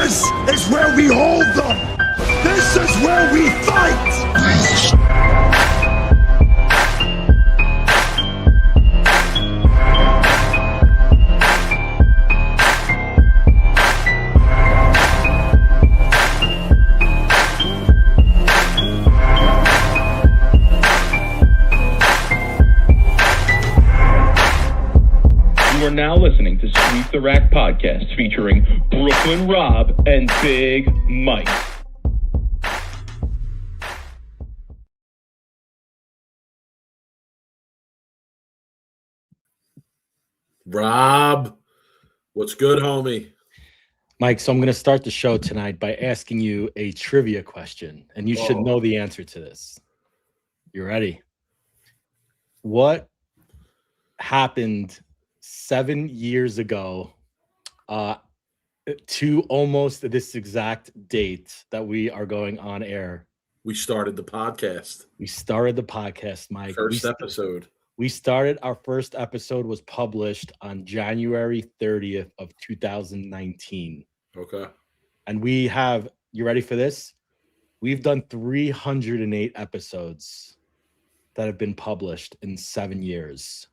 This is where we hold them. This is where we fight. You are now listening to Sweep the Rack podcast featuring Brooklyn Rob and Big Mike. Rob, what's good, homie? Mike, so I'm going to start the show tonight by asking you a trivia question, and you should know the answer to this. You ready? What happened 7 years ago to almost this exact date that we are going on air? We started the podcast. We started the podcast, Mike. First episode. We started, our first episode was published on January 30th of 2019. Okay. And we have, you ready for this? We've done 308 episodes that have been published in 7 years.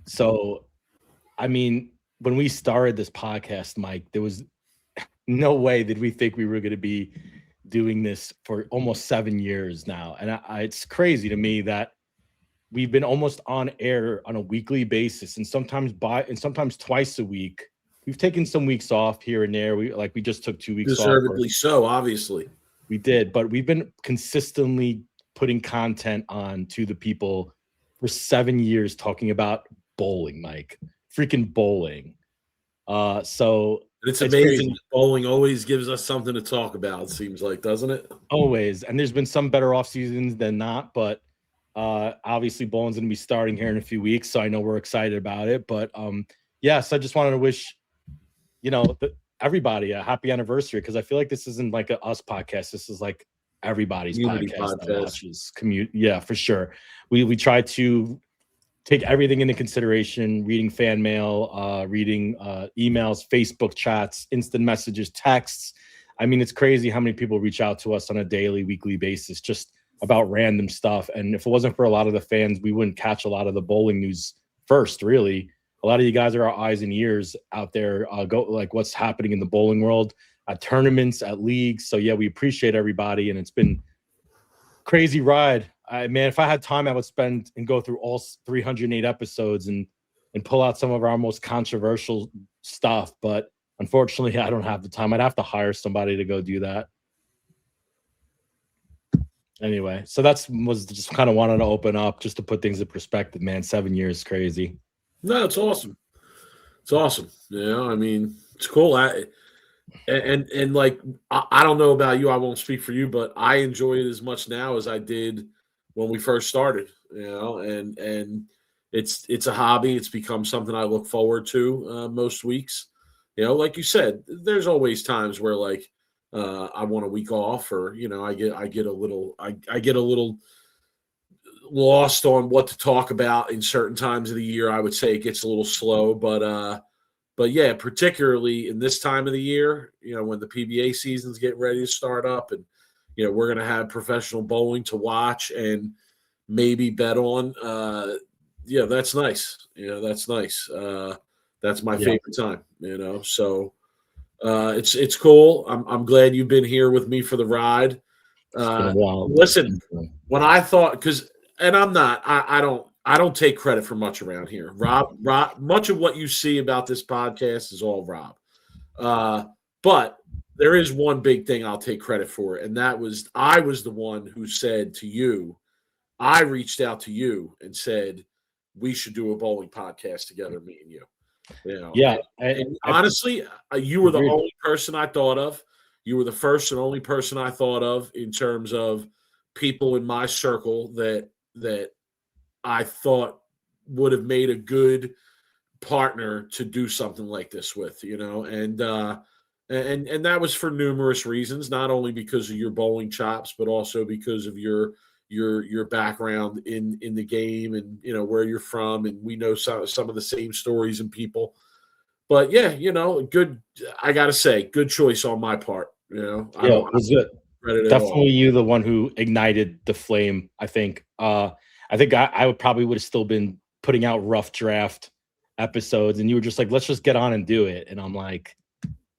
So, I mean, when we started this podcast, Mike, there was no way did we think we were going to be doing this for almost 7 years now. And it's crazy to me that we've been almost on air on a weekly basis, and sometimes twice a week. We've taken some weeks off here and there. We just took 2 weeks off. Deservedly so, obviously. We did, but we've been consistently putting content on to the people for 7 years talking about bowling, Mike. Freaking bowling. So it's amazing. Bowling always gives us something to talk about, it seems like, doesn't it? Always. And there's been some better off seasons than not, but obviously bowling's gonna be starting here in a few weeks, so I know we're excited about it. But yes, I just wanted to wish everybody a happy anniversary, because I feel like this isn't like a us podcast. This is like everybody's podcast that watches commute. Yeah, for sure. We try to take everything into consideration: reading fan mail, reading emails, Facebook chats, instant messages, texts. I mean, it's crazy how many people reach out to us on a daily, weekly basis just about random stuff. And if it wasn't for a lot of the fans, we wouldn't catch a lot of the bowling news first, really. A lot of you guys are our eyes and ears out there, what's happening in the bowling world, at tournaments, at leagues. So yeah, we appreciate everybody, and it's been a crazy ride. Man, if I had time, I would spend and go through all 308 episodes and pull out some of our most controversial stuff. But unfortunately, I don't have the time. I'd have to hire somebody to go do that. Anyway, so was just kind of wanted to open up just to put things in perspective, man. 7 years is crazy. No, it's awesome. It's awesome. I mean, it's cool. I don't know about you. I won't speak for you, but I enjoy it as much now as I did when we first started, and it's a hobby. It's become something I look forward to most weeks. Like you said, there's always times where I want a week off, or I get a little lost on what to talk about in certain times of the year. I would say it gets a little slow, but yeah, particularly in this time of the year, when the PBA season's getting ready to start up, and we're going to have professional bowling to watch and maybe bet on. That's nice. That's nice. That's my favorite time. So. It's cool. I'm glad you've been here with me for the ride. Listen, when I thought, I don't take credit for much around here. Rob, much of what you see about this podcast is all Rob. But there is one big thing I'll take credit for, and that was I was the one who said to you, I reached out to you and said we should do a bowling podcast together, me and you. Yeah. And honestly, you were the only person I thought of. You were the first and only person I thought of in terms of people in my circle that I thought would have made a good partner to do something like this with, and that was for numerous reasons, not only because of your bowling chops, but also because of your background in the game, and where you're from, and we know some of the same stories and people. But yeah, good. I gotta say, good choice on my part. I it was good. Definitely all. you, the one who ignited the flame. I think. I think I would probably would have still been putting out rough draft episodes, and you were just like, "Let's just get on and do it." And I'm like,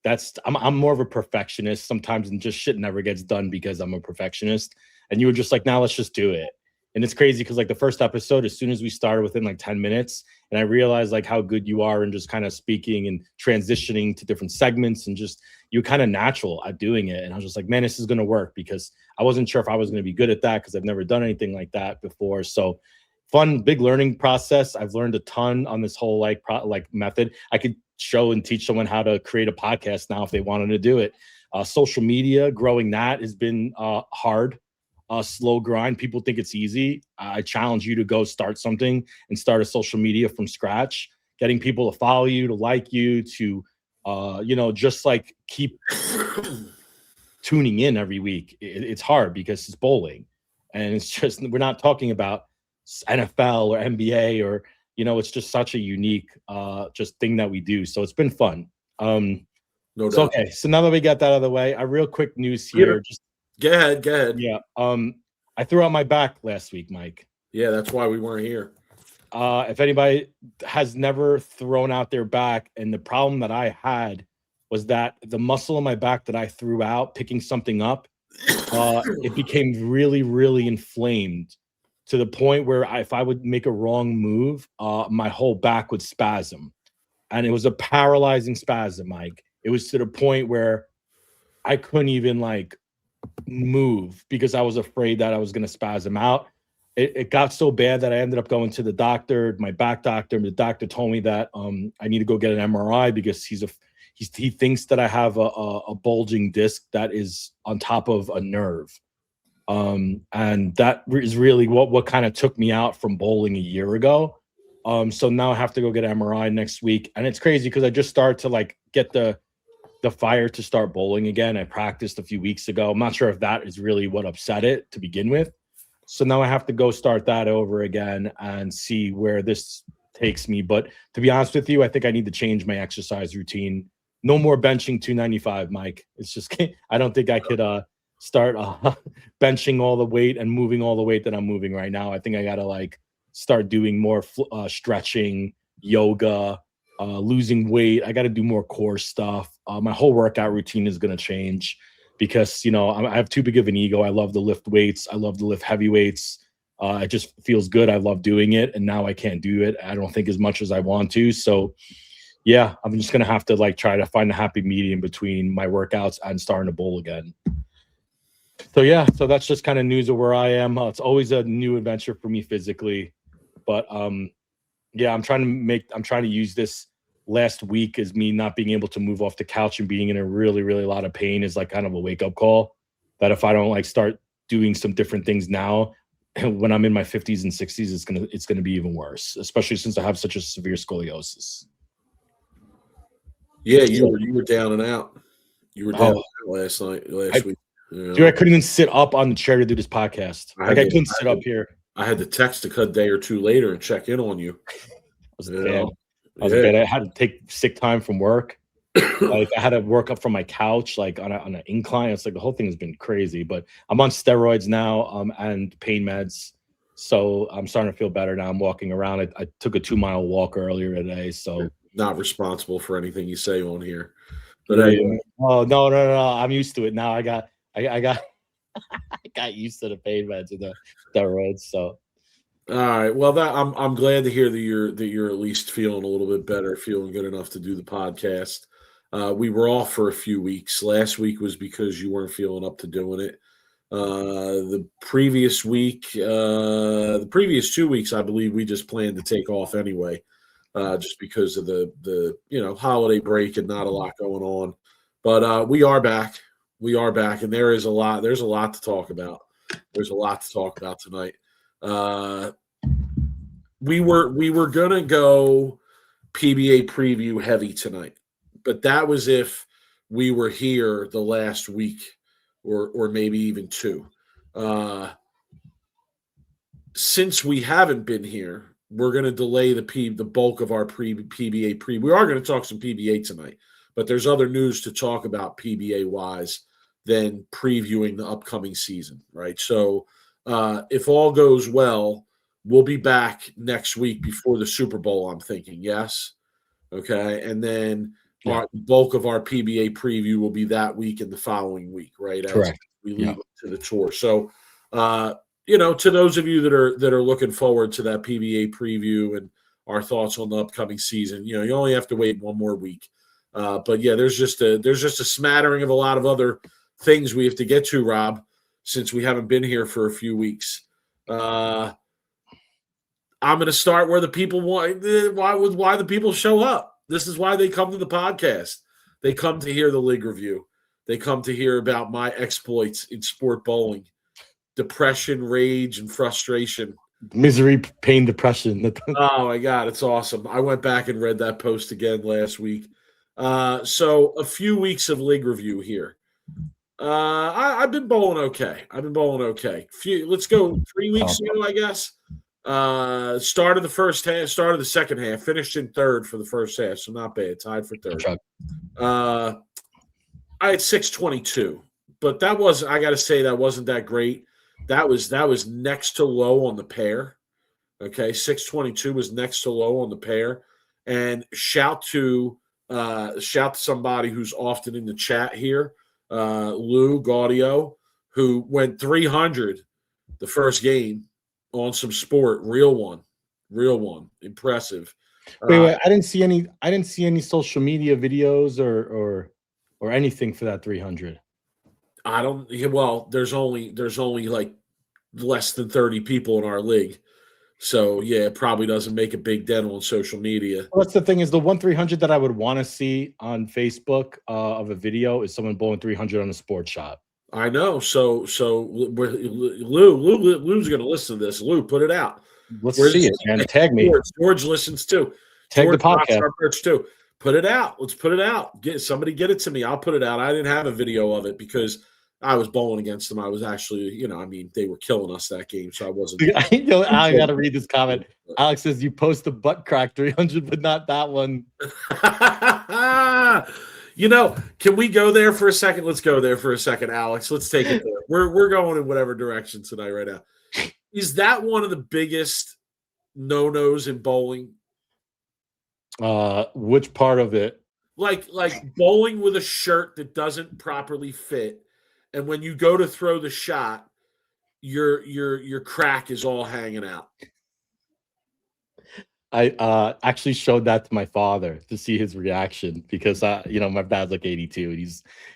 I'm more of a perfectionist sometimes, and just shit never gets done because I'm a perfectionist. And you were just like, "Now let's just do it." And it's crazy because like the first episode, as soon as we started, within like 10 minutes, and I realized like how good you are in just kind of speaking and transitioning to different segments, and just you're kind of natural at doing it. And I was just like, man, this is going to work, because I wasn't sure if I was going to be good at that because I've never done anything like that before. So fun, big learning process. I've learned a ton on this whole like method. I could show and teach someone how to create a podcast now if they wanted to do it. Social media, growing that has been hard. Slow grind. People think it's easy. I challenge you to go start something and start a social media from scratch, getting people to follow you, to like you, to just like keep tuning in every week. It's hard because it's bowling, and it's just, we're not talking about NFL or NBA or it's just such a unique just thing that we do. So it's been fun. No doubt. So okay, so now that we got that out of the way, a real quick news here. Just Go ahead. Yeah. I threw out my back last week, Mike. Yeah, that's why we weren't here. If anybody has never thrown out their back, and the problem that I had was that the muscle in my back that I threw out picking something up, it became really, really inflamed to the point where if I would make a wrong move, my whole back would spasm. And it was a paralyzing spasm, Mike. It was to the point where I couldn't even like move because I was afraid that I was going to spasm out. It got so bad that I ended up going to the doctor, my back doctor. And the doctor told me that I need to go get an MRI because he thinks that I have a bulging disc that is on top of a nerve. And that is really what kind of took me out from bowling a year ago. So now I have to go get an MRI next week. And it's crazy because I just started to like get the fire to start bowling again. I practiced a few weeks ago. I'm not sure if that is really what upset it to begin with. So now I have to go start that over again and see where this takes me. But to be honest with you, I think I need to change my exercise routine. No more benching 295, Mike. It's just, I don't think I could start benching all the weight and moving all the weight that I'm moving right now. I think I got to like start doing more stretching, yoga, losing weight. I got to do more core stuff. My whole workout routine is going to change because, I have too big of an ego. I love to lift weights. I love to lift heavy weights. It just feels good. I love doing it. And now I can't do it. I don't think as much as I want to. So yeah, I'm just going to have to like try to find a happy medium between my workouts and starting to bowl again. So yeah, so that's just kind of news of where I am. It's always a new adventure for me physically, but yeah, I'm trying to use this last week as me not being able to move off the couch and being in a really, really lot of pain is like kind of a wake up call that if I don't like start doing some different things now, when I'm in my 50s and 60s, it's gonna be even worse, especially since I have such a severe scoliosis. Yeah, you were down and out. You were down last week. Dude, I couldn't even sit up on the chair to do this podcast. I couldn't sit up here. I had to text a day or two later and check in on you. I had to take sick time from work. Like I had to work up from my couch, like on an incline. It's like the whole thing has been crazy. But I'm on steroids now, and pain meds, so I'm starting to feel better now. I'm walking around. I took a 2-mile walk earlier today, so not responsible for anything you say on here. But anyway. Oh no! I'm used to it now. I got I got used to the pain meds and the steroids. So all right. Well, I'm glad to hear that you're at least feeling a little bit better, feeling good enough to do the podcast. We were off for a few weeks. Last week was because you weren't feeling up to doing it. The previous 2 weeks, I believe we just planned to take off anyway, just because of the holiday break and not a lot going on. But we are back. We are back, and there's a lot to talk about. There's a lot to talk about tonight. We were gonna go PBA preview heavy tonight, but that was if we were here the last week or maybe even two. Since we haven't been here, we're going to delay the bulk of our PBA. We are going to talk some PBA tonight, but there's other news to talk about PBA wise than previewing the upcoming season, right? So if all goes well, we'll be back next week before the Super Bowl, I'm thinking, yes? Okay, and then the bulk of our PBA preview will be that week and the following week, right? Correct. As we lead to the tour. So, to those of you that are looking forward to that PBA preview and our thoughts on the upcoming season, you only have to wait one more week. But yeah, there's just a smattering of a lot of other things we have to get to, Rob, since we haven't been here for a few weeks. I'm going to start where the people want. Why the people show up. This is why they come to the podcast. They come to hear the league review. They come to hear about my exploits in sport bowling, depression, rage, and frustration. Misery, pain, depression. Oh my God, it's awesome. I went back and read that post again last week. So a few weeks of league review here. I've been bowling okay. Let's go 3 weeks ago, I guess. Started the first half, started the second half, finished in third for the first half, so not bad. Tied for third. I had 622, but I got to say that wasn't that great. That was next to low on the pair. Okay, 622 was next to low on the pair. And shout to somebody who's often in the chat here, Lou Gaudio, who went 300 the first game on some sport, real one, impressive. Wait, I didn't see any social media videos or anything for that 300. There's only like less than 30 people in our league. So yeah, it probably doesn't make a big dent on social media. Well, that's the thing, is the 300 that I would want to see on Facebook of a video is someone bowling 300 on a sports shot. I know. So Lou's going to listen to this. Lou, put it out. Let's see it, man. Tag me. George listens too. Tag George the podcast. Our merch too. Put it out. Let's put it out. Get it to me. I'll put it out. I didn't have a video of it because I was bowling against them. I was actually, they were killing us that game, so I wasn't. I got to read this comment. Alex says you post the butt crack 300, but not that one. Can we go there for a second? Let's go there for a second, Alex. Let's take it there. We're going in whatever direction tonight right now. Is that one of the biggest no-nos in bowling? Which part of it? Like bowling with a shirt that doesn't properly fit, and when you go to throw the shot, your crack is all hanging out. I actually showed that to my father to see his reaction because my dad's like 82 and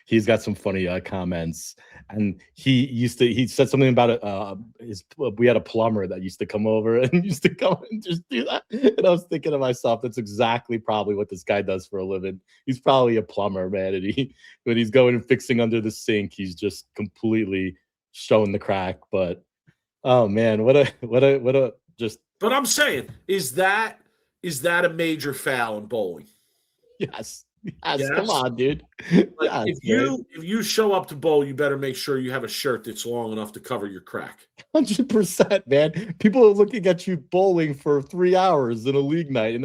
he's got some funny comments, and he said something about it. We had a plumber that used to come over and used to come and just do that, and I was thinking to myself, that's exactly probably what this guy does for a living. He's probably a plumber, man, and when he's going and fixing under the sink, he's just completely showing the crack. But oh man, what a just. But I'm saying, is that a major foul in bowling? Yes. Come on, dude. Yes, if you show up to bowl, you better make sure you have a shirt that's long enough to cover your crack. 100%, man. People are looking at you bowling for 3 hours in a league night, and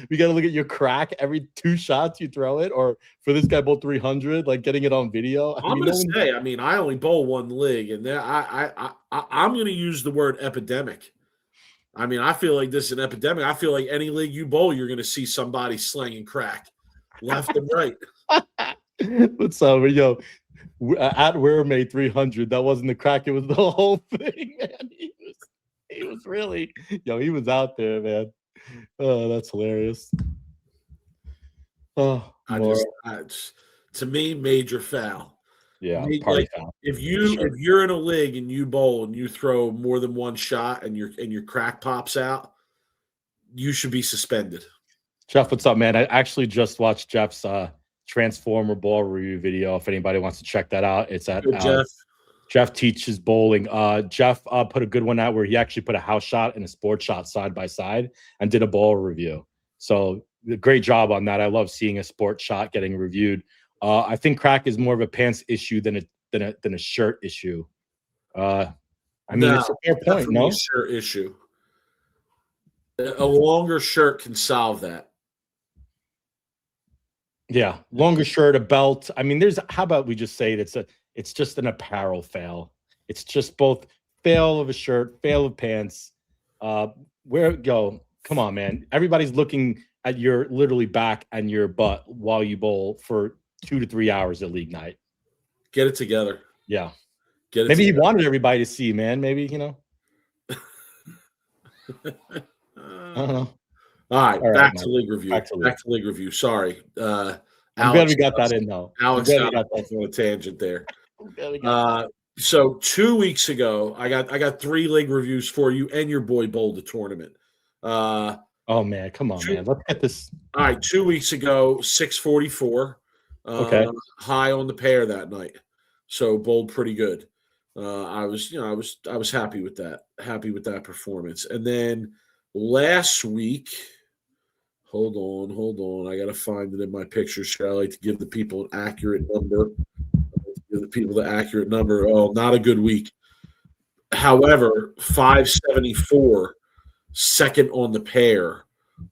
we gotta look at your crack every 2 shots you throw it, or for this guy bowl 300, like getting it on video. I only bowl one league, and I'm gonna use the word epidemic. I feel like this is an epidemic. I feel like any league you bowl, you're going to see somebody slanging crack left and right. What's up, at Where made 300. That wasn't the crack. It was the whole thing, man. He was really, he was out there, man. Oh, that's hilarious. Oh, to me, major foul. Yeah, if you're in a league and you bowl and you throw more than one shot and your crack pops out, you should be suspended. Jeff, what's up, man? I actually just watched Jeff's Transformer ball review video. If anybody wants to check that out, it's at Jeff Teaches Bowling. Jeff put a good one out where he actually put a house shot and a sports shot side by side and did a ball review. So great job on that. I love seeing a sports shot getting reviewed. I think crack is more of a pants issue than a shirt issue. It's a fair point, no? A shirt issue. A longer shirt can solve that. Yeah, longer shirt, a belt. I mean, how about we just say it's just an apparel fail. It's just both fail of a shirt, fail of pants. Where go? Come on, man. Everybody's looking at your literally back and your butt while you bowl for 2 to 3 hours at league night. Get it together. Yeah. Maybe he wanted everybody to see, man. Maybe, I don't know. All right, back to league review. Back to league review. Sorry. I'm glad we got that in, though. Alex got off on a tangent there. So 2 weeks ago, I got 3 league reviews for you, and your boy bowled the tournament. Oh man, come on, man. Let's get this. All right, 2 weeks ago, 644. Okay. High on the pair that night. So bowled pretty good. I was happy with that. Happy with that performance. And then last week, hold on. I gotta find it in my pictures. I like to give the people an accurate number. Oh, not a good week. However, 574, second on the pair.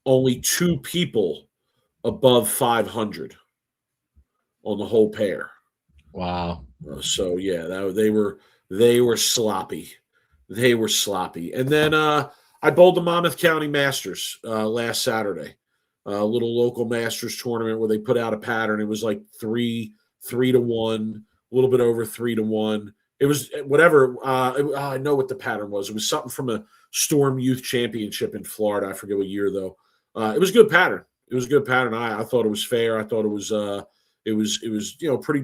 Only 2 people above 500 on the whole pair. Wow. So yeah, they were sloppy. They were sloppy. And then I bowled the Monmouth County Masters last Saturday, a little local Masters tournament where they put out a pattern. It was like 3 to 1, a little bit over 3 to 1. It was whatever. I know what the pattern was. It was something from a Storm Youth Championship in Florida. I forget what year though. It was a good pattern. I thought it was fair. I thought it was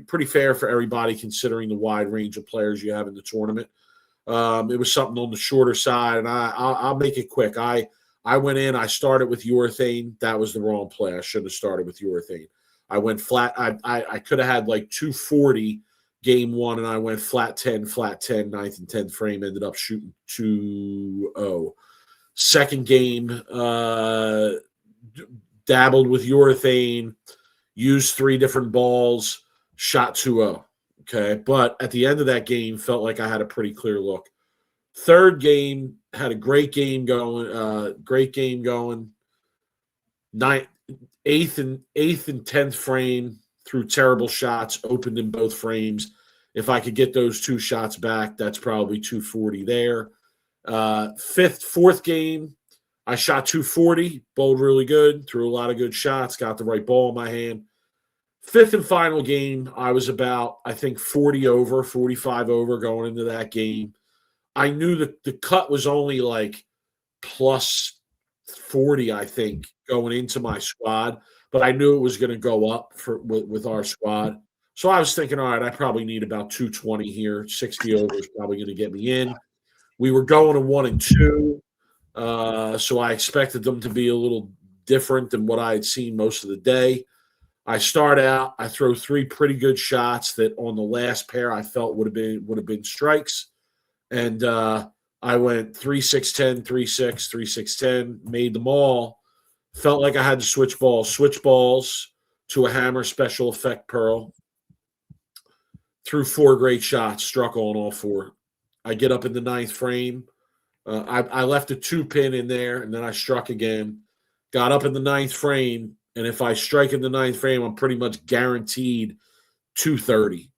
pretty fair for everybody considering the wide range of players you have in the tournament. It was something on the shorter side, and I'll make it quick. I went in. I started with urethane. That was the wrong play. I shouldn't have started with urethane. I went flat. I could have had like 240 game 1, and I went flat 10, 9th and 10th frame. Ended up shooting 2-0. Second game, dabbled with urethane. Used 3 different balls, shot 2-0. Okay. But at the end of that game, felt like I had a pretty clear look. Third game, had a great game going. 8th and 10th frame, threw terrible shots, opened in both frames. If I could get those 2 shots back, that's probably 240 there. Fourth game, I shot 240, bowled really good, threw a lot of good shots, got the right ball in my hand. Fifth and final game, I was about, I think, 45 over going into that game. I knew that the cut was only like plus 40, I think, going into my squad, but I knew it was going to go up with our squad. So I was thinking, all right, I probably need about 220 here. 60 over is probably going to get me in. We were going to 1 and 2. So I expected them to be a little different than what I had seen most of the day. I start out, I throw 3 pretty good shots that on the last pair I felt would have been strikes. And I went 3-6-10, 3-6, 3-6-10, made them all. Felt like I had to switch balls to a hammer special effect pearl. Threw 4 great shots, struck on all 4. I get up in the 9th frame. I left a 2-pin in there, and then I struck again. Got up in the 9th frame, and if I strike in the 9th frame, I'm pretty much guaranteed 230.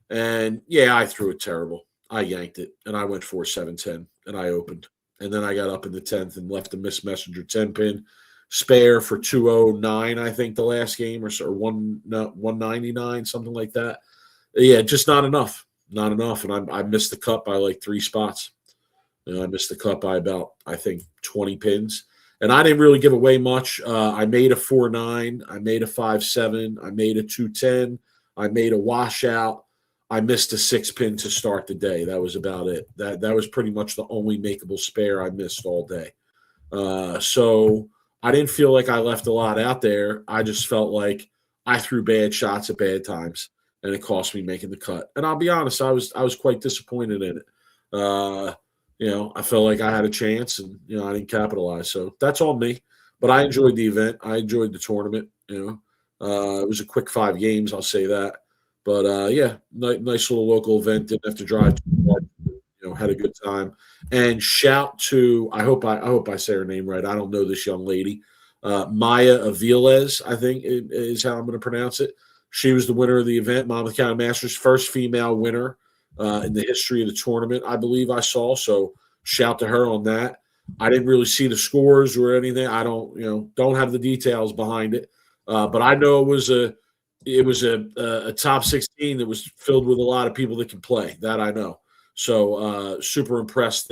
And, yeah, I threw it terrible. I yanked it, and I went 4-7-10, and I opened. And then I got up in the 10th and left a Miss Messenger 10-pin. Spare for 209, I think, the last game, or 199, something like that. Yeah, just not enough. Not enough, and I missed the cut by like 3 spots. I missed the cut by about, I think, 20 pins. And I didn't really give away much. I made a 4-9. I made a 5-7. I made a 2-10. I made a washout. I missed a 6-pin to start the day. That was about it. That was pretty much the only makeable spare I missed all day. So I didn't feel like I left a lot out there. I just felt like I threw bad shots at bad times, and it cost me making the cut. And I'll be honest, I was quite disappointed in it. I felt like I had a chance, and I didn't capitalize. So that's on me. But I enjoyed the event. I enjoyed the tournament. It was a quick 5 games, I'll say that. But yeah, nice little local event. Didn't have to drive too far, had a good time. And shout to I hope I say her name right. I don't know this young lady. Maya Aviles, I think is how I'm going to pronounce it. She was the winner of the event, Monmouth County Masters, first female winner in the history of the tournament, I believe I saw. So shout to her on that. I didn't really see the scores or anything. I don't have the details behind it, but I know it was a top 16 that was filled with a lot of people that can play. That I know. So super impressed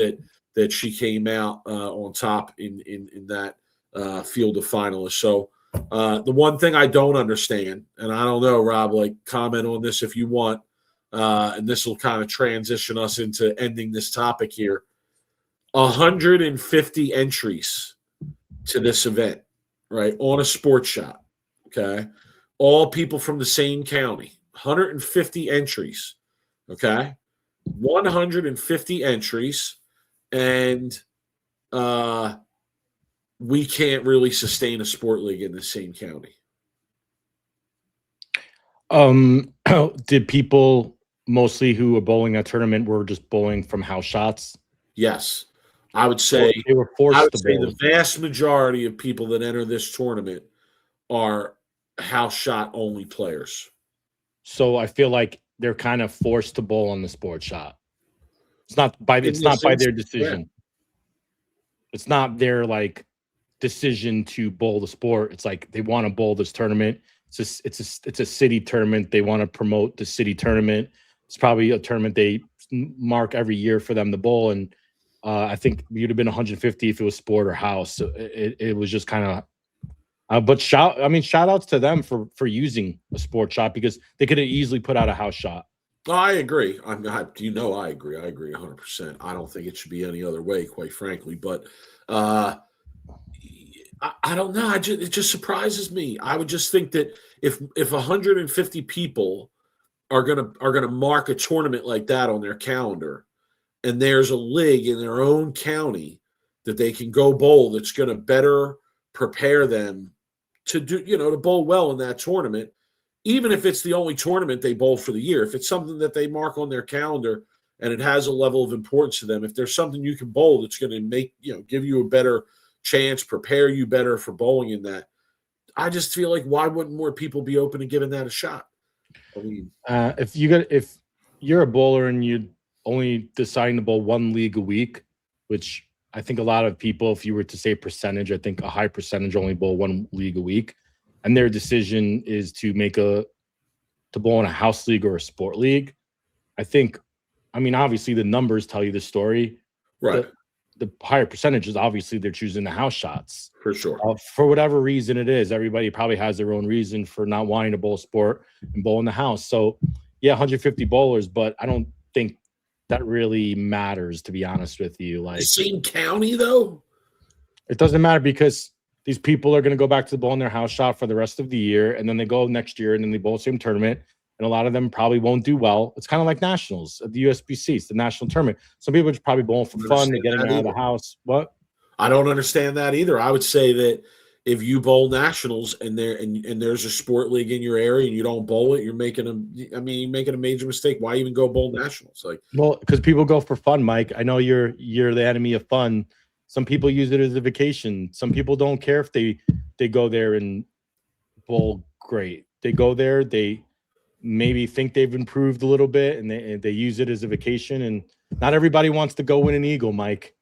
that she came out on top in that field of finalists. So the one thing I don't understand, and I don't know, Rob, like comment on this if you want, and this will kind of transition us into ending this topic here. 150 entries to this event, right, on a sports shop, okay? All people from the same county, 150 entries, okay? 150 entries, and we can't really sustain a sport league in the same county. Did people mostly who were bowling a tournament were just bowling from house shots? Yes. I would say they were forced to bowl. The vast majority of people that enter this tournament are house shot only players. So I feel like they're kind of forced to bowl on the sports shot. It's not by their decision. Yeah. It's not their like decision to bowl the sport. It's like they want to bowl this tournament. It's a city tournament. They want to promote the city tournament. It's probably a tournament they mark every year for them to bowl. And I think you'd have been 150 if it was sport or house. So it was just kind of. But shout outs to them for using a sport shot because they could have easily put out a house shot. I agree. I agree. I agree 100%. I don't think it should be any other way, quite frankly. But I don't know. It just surprises me. I would just think that if 150 people are gonna mark a tournament like that on their calendar, and there's a league in their own county that they can go bowl that's going to better prepare them to do, to bowl well in that tournament, even if it's the only tournament they bowl for the year. If it's something that they mark on their calendar and it has a level of importance to them, if there's something you can bowl that's going to make, give you a better chance, prepare you better for bowling in that, I just feel like why wouldn't more people be open to giving that a shot? I mean, if you're a bowler and you only deciding to bowl one league a week, which I think a lot of people, if you were to say percentage, I think a high percentage only bowl one league a week, and their decision is to bowl in a house league or a sport league. Obviously the numbers tell you the story, right? The higher percentages, obviously they're choosing the house shots for sure. For whatever reason it is, everybody probably has their own reason for not wanting to bowl sport and bowl in the house. So yeah, 150 bowlers, but I don't think that really matters, to be honest with you. Like the same county, though? It doesn't matter because these people are going to go back to the bowl in their house shot for the rest of the year, and then they go next year, and then they bowl the same tournament, and a lot of them probably won't do well. It's kind of like nationals at the USBC. It's the national tournament. Some people are just probably bowling for fun. They're getting out of the house. What? I don't understand that either. I would say that if you bowl nationals and there's a sport league in your area and you don't bowl it, you're making a major mistake. Why even go bowl nationals? Because people go for fun, Mike. I know you're the enemy of fun. Some people use it as a vacation. Some people don't care if they go there and bowl great. They go there, they maybe think they've improved a little bit, and they use it as a vacation. And not everybody wants to go win an eagle, Mike.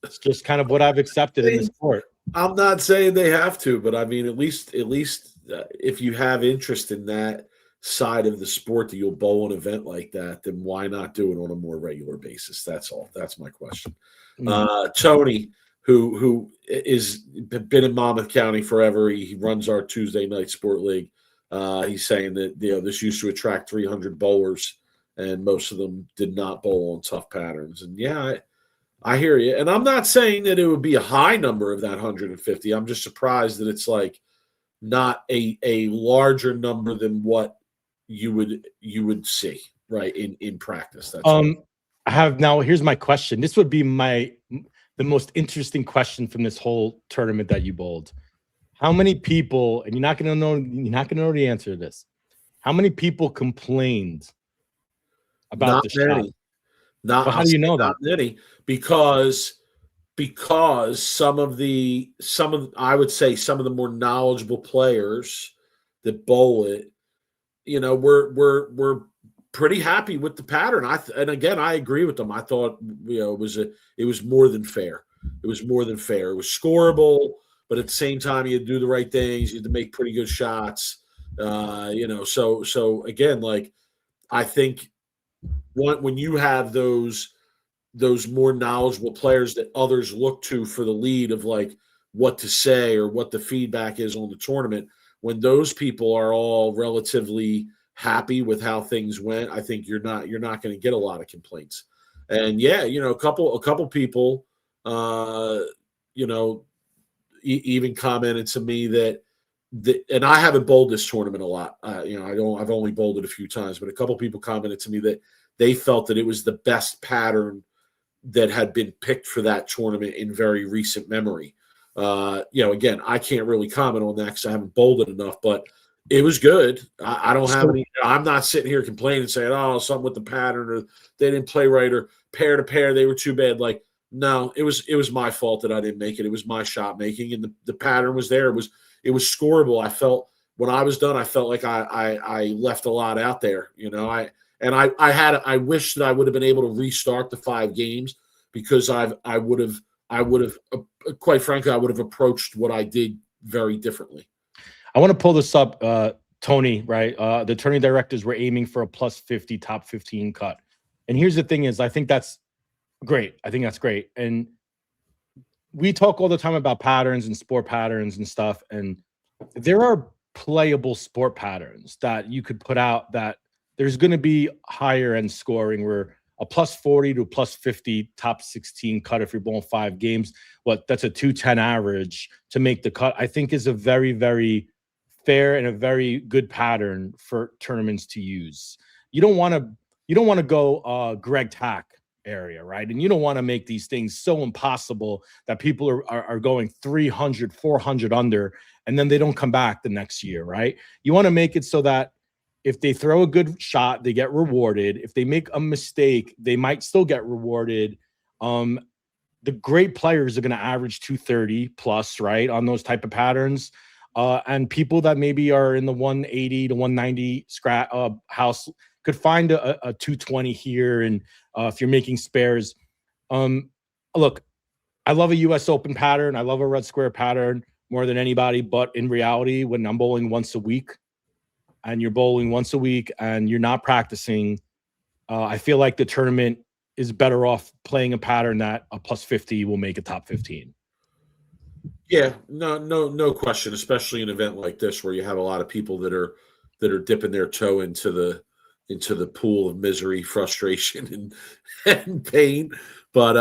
It's just kind of what I've accepted in the sport. I'm not saying they have to, but at least if you have interest in that side of the sport that you'll bowl an event like that, then why not do it on a more regular basis? That's all. That's my question. Tony, who is been in Monmouth County forever, he runs our Tuesday night sport league. He's saying that this used to attract 300 bowlers, and most of them did not bowl on tough patterns. And yeah, I hear you. And I'm not saying that it would be a high number of that 150. I'm just surprised that it's like not a larger number than what you would see, right, in practice. That's here's my question. This would be the most interesting question from this whole tournament that you bowled. How many people, and you're not gonna know the answer to this, how many people complained about the shot? Not Well, how do you know that? Not many, because some of I would say some of the more knowledgeable players that bowl it, we're pretty happy with the pattern. And again, I agree with them. I thought it was more than fair. It was more than fair. It was scoreable, but at the same time, you had to do the right things. You had to make pretty good shots. So again, like, I think when you have those more knowledgeable players that others look to for the lead of like what to say or what the feedback is on the tournament, when those people are all relatively happy with how things went, I think you're not going to get a lot of complaints. And yeah, a couple people, even commented to me that and I haven't bowled this tournament a lot. I've only bowled it a few times, but a couple people commented to me that they felt that it was the best pattern that had been picked for that tournament in very recent memory. Again, I can't really comment on that because I haven't bowled it enough, but it was good. I don't have any. I'm not sitting here complaining, saying, "Oh, something with the pattern, or they didn't play right, or pair to pair they were too bad." Like, no, it was my fault that I didn't make it. It was my shot making, and the pattern was there. It was scoreable. I felt when I was done, I felt like I left a lot out there. I wish that I would have been able to restart the 5 games, because I would have quite frankly, I would have approached what I did very differently. I want to pull this up, Tony, right? The tourney directors were aiming for a plus 50 top 15 cut. And here's the thing is, I think that's great. I think that's great. And we talk all the time about patterns and sport patterns and stuff. And there are playable sport patterns that you could put out that there's going to be higher end scoring, where a plus 40 to a plus 50 top 16 cut, if you're bowling 5 games, that's a 210 average to make the cut, I think is a very, very fair and a very good pattern for tournaments to use. You don't want to go Greg Tack area, right? And you don't want to make these things so impossible that people are going 300, 400 under, and then they don't come back the next year, right? You want to make it so that if they throw a good shot, they get rewarded. If they make a mistake, they might still get rewarded. The great players are going to average 230 plus, right, on those type of patterns. And people that maybe are in the 180 to 190 house could find a 220 here. And if you're making spares, look, I love a U.S. Open pattern. I love a red square pattern more than anybody. But in reality, when I'm bowling once a week, and you're bowling once a week and you're not practicing, I feel like the tournament is better off playing a pattern that a plus 50 will make a top 15. Yeah, no question, especially an event like this where you have a lot of people that are dipping their toe into the pool of misery, frustration, and pain. But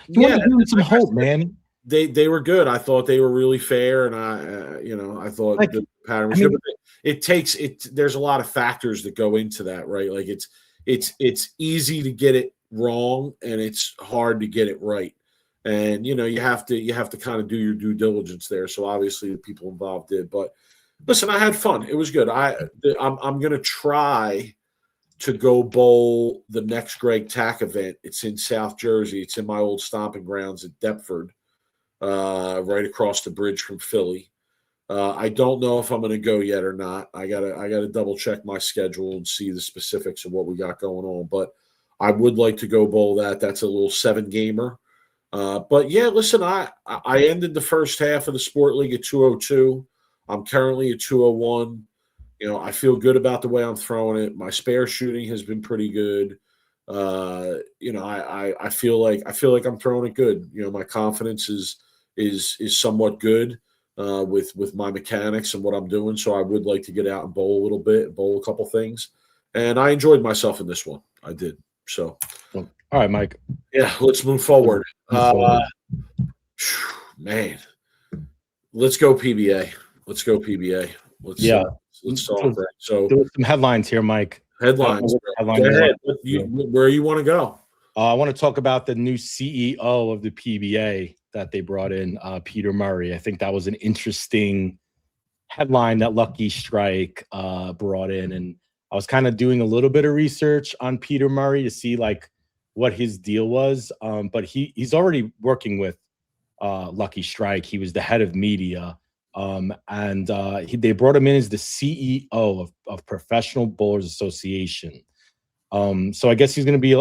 you want to give them some hope, man. They were good. I thought they were really fair, and I thought the pattern was good. But there's a lot of factors that go into that, right? Like it's easy to get it wrong, and it's hard to get it right. And you have to kind of do your due diligence there. So obviously the people involved did. But listen, I had fun. It was good. I'm going to try to go bowl the next Greg Tack event. It's in South Jersey. It's in my old stomping grounds at Deptford, right across the bridge from Philly. I don't know if I'm going to go yet or not. I gotta double check my schedule and see the specifics of what we got going on. But I would like to go bowl that. That's a little 7-gamer. But yeah, listen, I ended the first half of the Sport League at 202. I'm currently at 201. I feel good about the way I'm throwing it. My spare shooting has been pretty good. I feel like I'm throwing it good. My confidence is somewhat good with my mechanics and what I'm doing. So I would like to get out and bowl a little bit, bowl a couple things. And I enjoyed myself in this one. I did. So all right, Mike. Yeah, let's move forward. Man, let's go PBA. Let's start there. So there were some headlines here, Mike. Headlines. Go ahead. Where you want to go? I want to talk about the new CEO of the PBA that they brought in, Peter Murray. I think that was an interesting headline that Lucky Strike brought in, and I was kind of doing a little bit of research on Peter Murray to see like what his deal was. But he's already working with Lucky Strike. He was the head of media. And they brought him in as the CEO of Professional Bowlers Association. So I guess he's going to be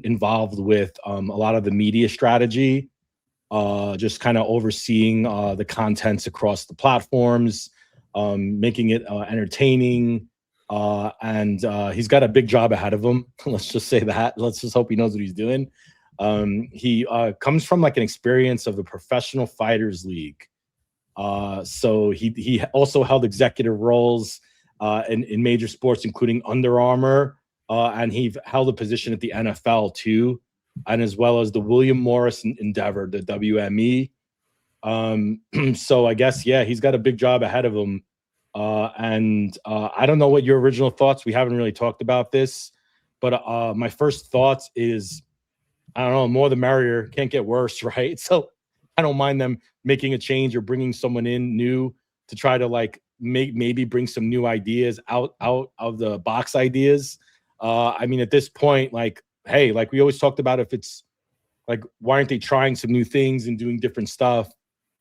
involved with a lot of the media strategy, just kind of overseeing the contents across the platforms, making it entertaining. And he's got a big job ahead of him. Let's just say that. Let's just hope he knows what he's doing. He comes from like an experience of the Professional Fighters League. So he also held executive roles in major sports, including Under Armour, and he held a position at the NFL too, and as well as the William Morris Endeavor, the WME. So I guess, yeah, he's got a big job ahead of him. And I don't know what your original thoughts. We haven't really talked about this, but my first thoughts is, I don't know, more the merrier. Can't get worse, right? So I don't mind them making a change or bringing someone in new to try to like maybe bring some new ideas out of the box ideas. I mean, at this point, like, hey, like we always talked about, if it's like, why aren't they trying some new things and doing different stuff?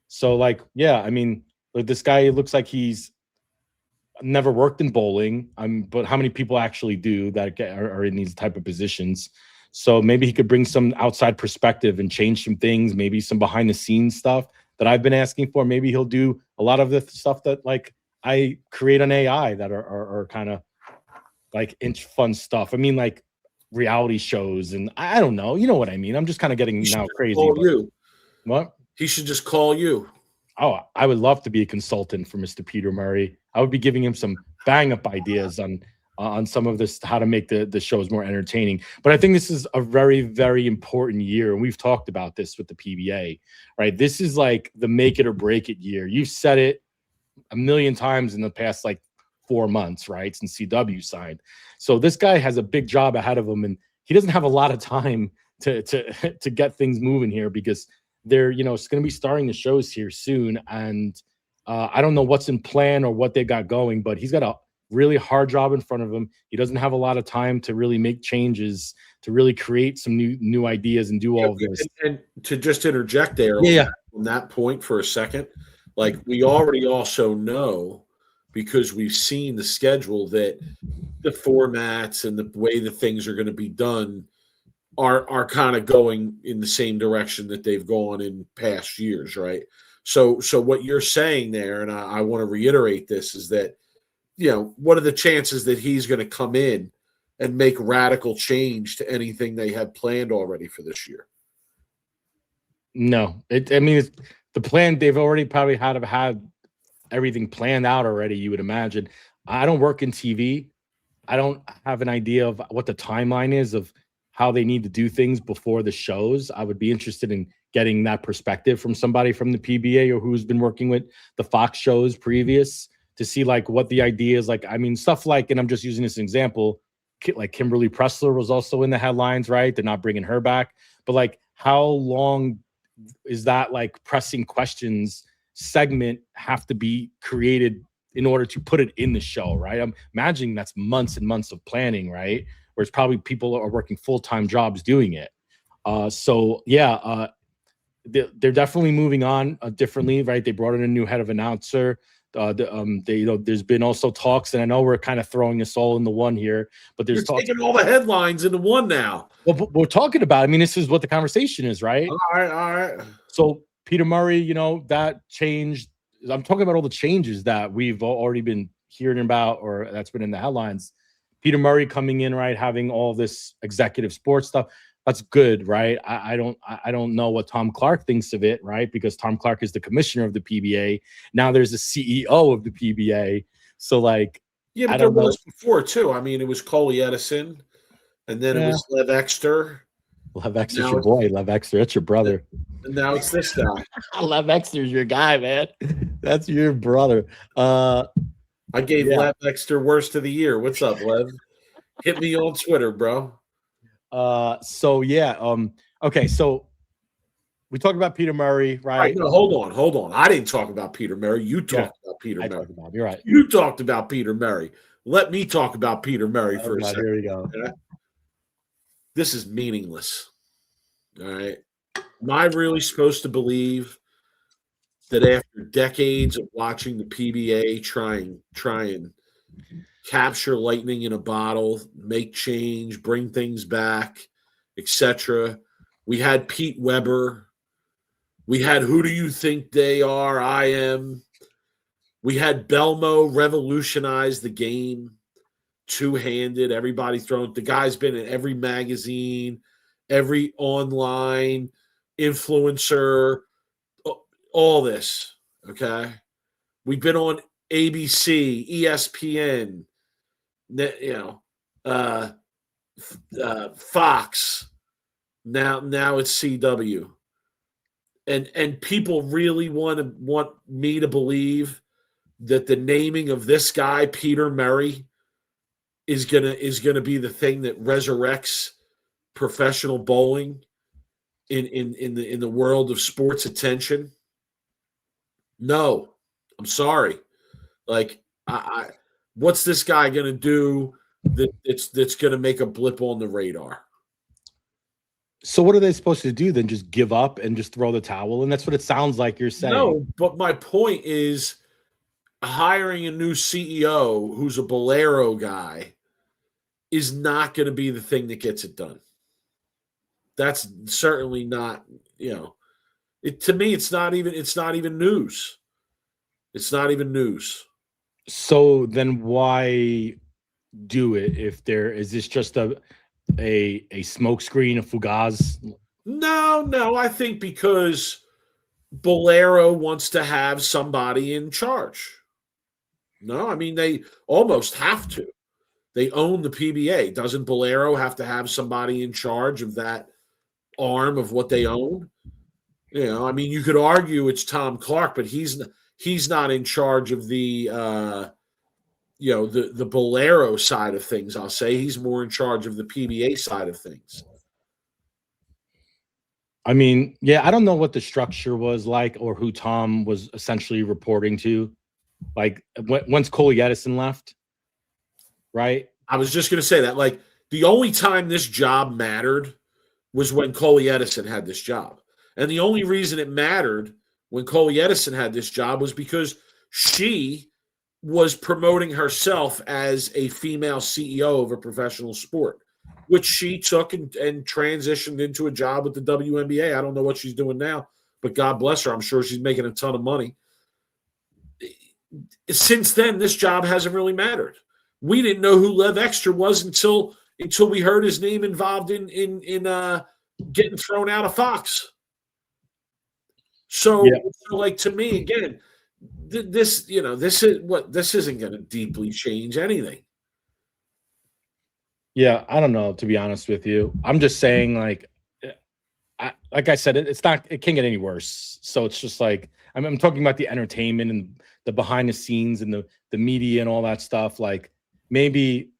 So like, yeah, I mean, like this guy looks like he's never worked in bowling. But how many people actually do that are in these type of positions? So maybe he could bring some outside perspective and change some things, maybe some behind the scenes stuff that I've been asking for. Maybe he'll do a lot of the stuff that like I create on AI that are kind of like fun stuff. I mean, like reality shows, and I don't know. You know what I mean? I'm just kind of getting now crazy. You. What? He should just call you. Oh, I would love to be a consultant for Mr. Peter Murray. I would be giving him some bang-up ideas on some of this, how to make the shows more entertaining. But I think this is a very, very important year, and we've talked about this with the PBA, right? This is like the make it or break it year. You've said it a million times in the past like 4 months, right, since CW signed. So this guy has a big job ahead of him, and he doesn't have a lot of time to get things moving here, because they're, it's going to be starting the shows here soon, and I don't know what's in plan or what they got going, but he's got a really hard job in front of him. He doesn't have a lot of time to really make changes, to really create some new ideas and do all of this. And to just interject there on that point for a second, like we already also know, because we've seen the schedule, that the formats and the way that things are going to be done are kind of going in the same direction that they've gone in past years, right? So what you're saying there, and I want to reiterate this, is that, what are the chances that he's going to come in and make radical change to anything they have planned already for this year? No. It's the plan. They've already probably had everything planned out already, you would imagine. I don't work in TV. I don't have an idea of what the timeline is of how they need to do things before the shows. I would be interested in getting that perspective from somebody from the PBA or who's been working with the Fox shows previous, to see like what the idea is. Like, I mean, stuff like, and I'm just using this example, like Kimberly Pressler was also in the headlines, right? They're not bringing her back, but like, how long is that like pressing questions segment have to be created in order to put it in the show, right? I'm imagining that's months and months of planning, right? Where it's probably people are working full-time jobs doing it. They're definitely moving on differently, right? They brought in a new head of announcer. There's been also talks, and I know we're kind of throwing this all into one here, but there's taking all the headlines into one now. Well, we're talking about, I mean, this is what the conversation is, right? All right. So Peter Murray, that changed. I'm talking about all the changes that we've already been hearing about, or that's been in the headlines. Peter Murray coming in, right, having all this executive sports stuff. That's good, right? I don't know what Tom Clark thinks of it, right? Because Tom Clark is the commissioner of the PBA. Now there's a CEO of the PBA. So like, yeah, but there was before too. I mean, it was Coley Edison, and then it was Lev Exter. Lev Exter's your boy. Lev Exter, that's your brother. And now it's this guy. Lev Exter's your guy, man. That's your brother. I gave Lev Exter worst of the year. What's up, Lev? Hit me on Twitter, bro. Okay, so we talked about Peter Murray, right? No, hold on. I didn't talk about Peter Murray. You talked about Peter Murray. You're right. You talked about Peter Murray. Let me talk about Peter Murray for a second. Here we go. this is meaningless. All right. Am I really supposed to believe that after decades of watching the PBA try and capture lightning in a bottle, make change, bring things back, etc. We had Pete Weber. We had Who Do You Think They Are? I Am. We had Belmo revolutionize the game, two-handed, everybody throwing. The guy's been in every magazine, every online influencer, all this, okay? We've been on ABC, ESPN, Fox. Now it's CW. And people really want me to believe that the naming of this guy, Peter Murray, is gonna be the thing that resurrects professional bowling in the world of sports attention. No, I'm sorry. Like, I what's this guy gonna do that's gonna make a blip on the radar? So what are they supposed to do then? Just give up and just throw the towel? And that's what it sounds like you're saying. No, but my point is hiring a new CEO who's a Bolero guy is not going to be the thing that gets it done. That's certainly not, to me, it's not even news. It's not even news. So then why do it if is this just a smoke screen, a fugaz? No, I think because Bolero wants to have somebody in charge. No, I mean, they almost have to. They own the PBA. Doesn't Bolero have to have somebody in charge of that arm of what they own? I mean, you could argue it's Tom Clark, but he's not in charge of the the Bolero side of things. I'll say he's more in charge of the PBA side of things. I mean, yeah, I don't know what the structure was like or who Tom was essentially reporting to. Like once Coley Edison left, right? I was just going to say that. Like, the only time this job mattered was when Coley Edison had this job. And the only reason it mattered when Coley Edison had this job was because she was promoting herself as a female CEO of a professional sport, which she took and transitioned into a job with the WNBA. I don't know what she's doing now, but God bless her. I'm sure she's making a ton of money. Since then, this job hasn't really mattered. We didn't know who Lev Extra was until we heard his name involved in getting thrown out of Fox. So, like, to me, again, this isn't going to deeply change anything. Yeah, I don't know, to be honest with you. I'm just saying, like I said, it can't get any worse. So it's just like, I'm talking about the entertainment and the behind the scenes and the media and all that stuff. Like, maybe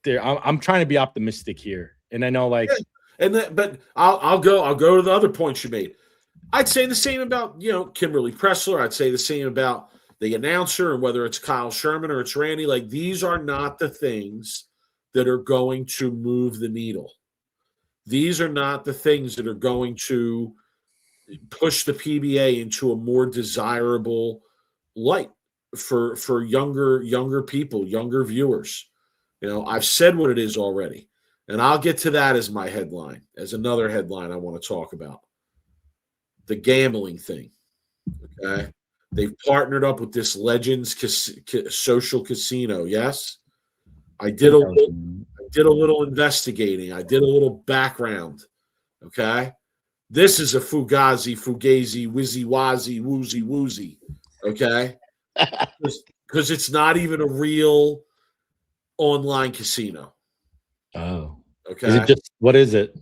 I'm trying to be optimistic here. And I know, like, but I'll go to the other points you made. I'd say the same about, Kimberly Pressler. I'd say the same about the announcer, and whether it's Kyle Sherman or it's Randy. Like, these are not the things that are going to move the needle. These are not the things that are going to push the PBA into a more desirable light for younger people, younger viewers. I've said what it is already, and I'll get to that as my headline, as another headline I want to talk about. The gambling thing. Okay. They've partnered up with this Legends social casino. Yes. I did a little investigating. I did a little background. Okay. This is a fugazi, whizzy wazzy, woozy woozy. Okay. Because it's not even a real online casino. Oh. Okay. Is it just, what is it?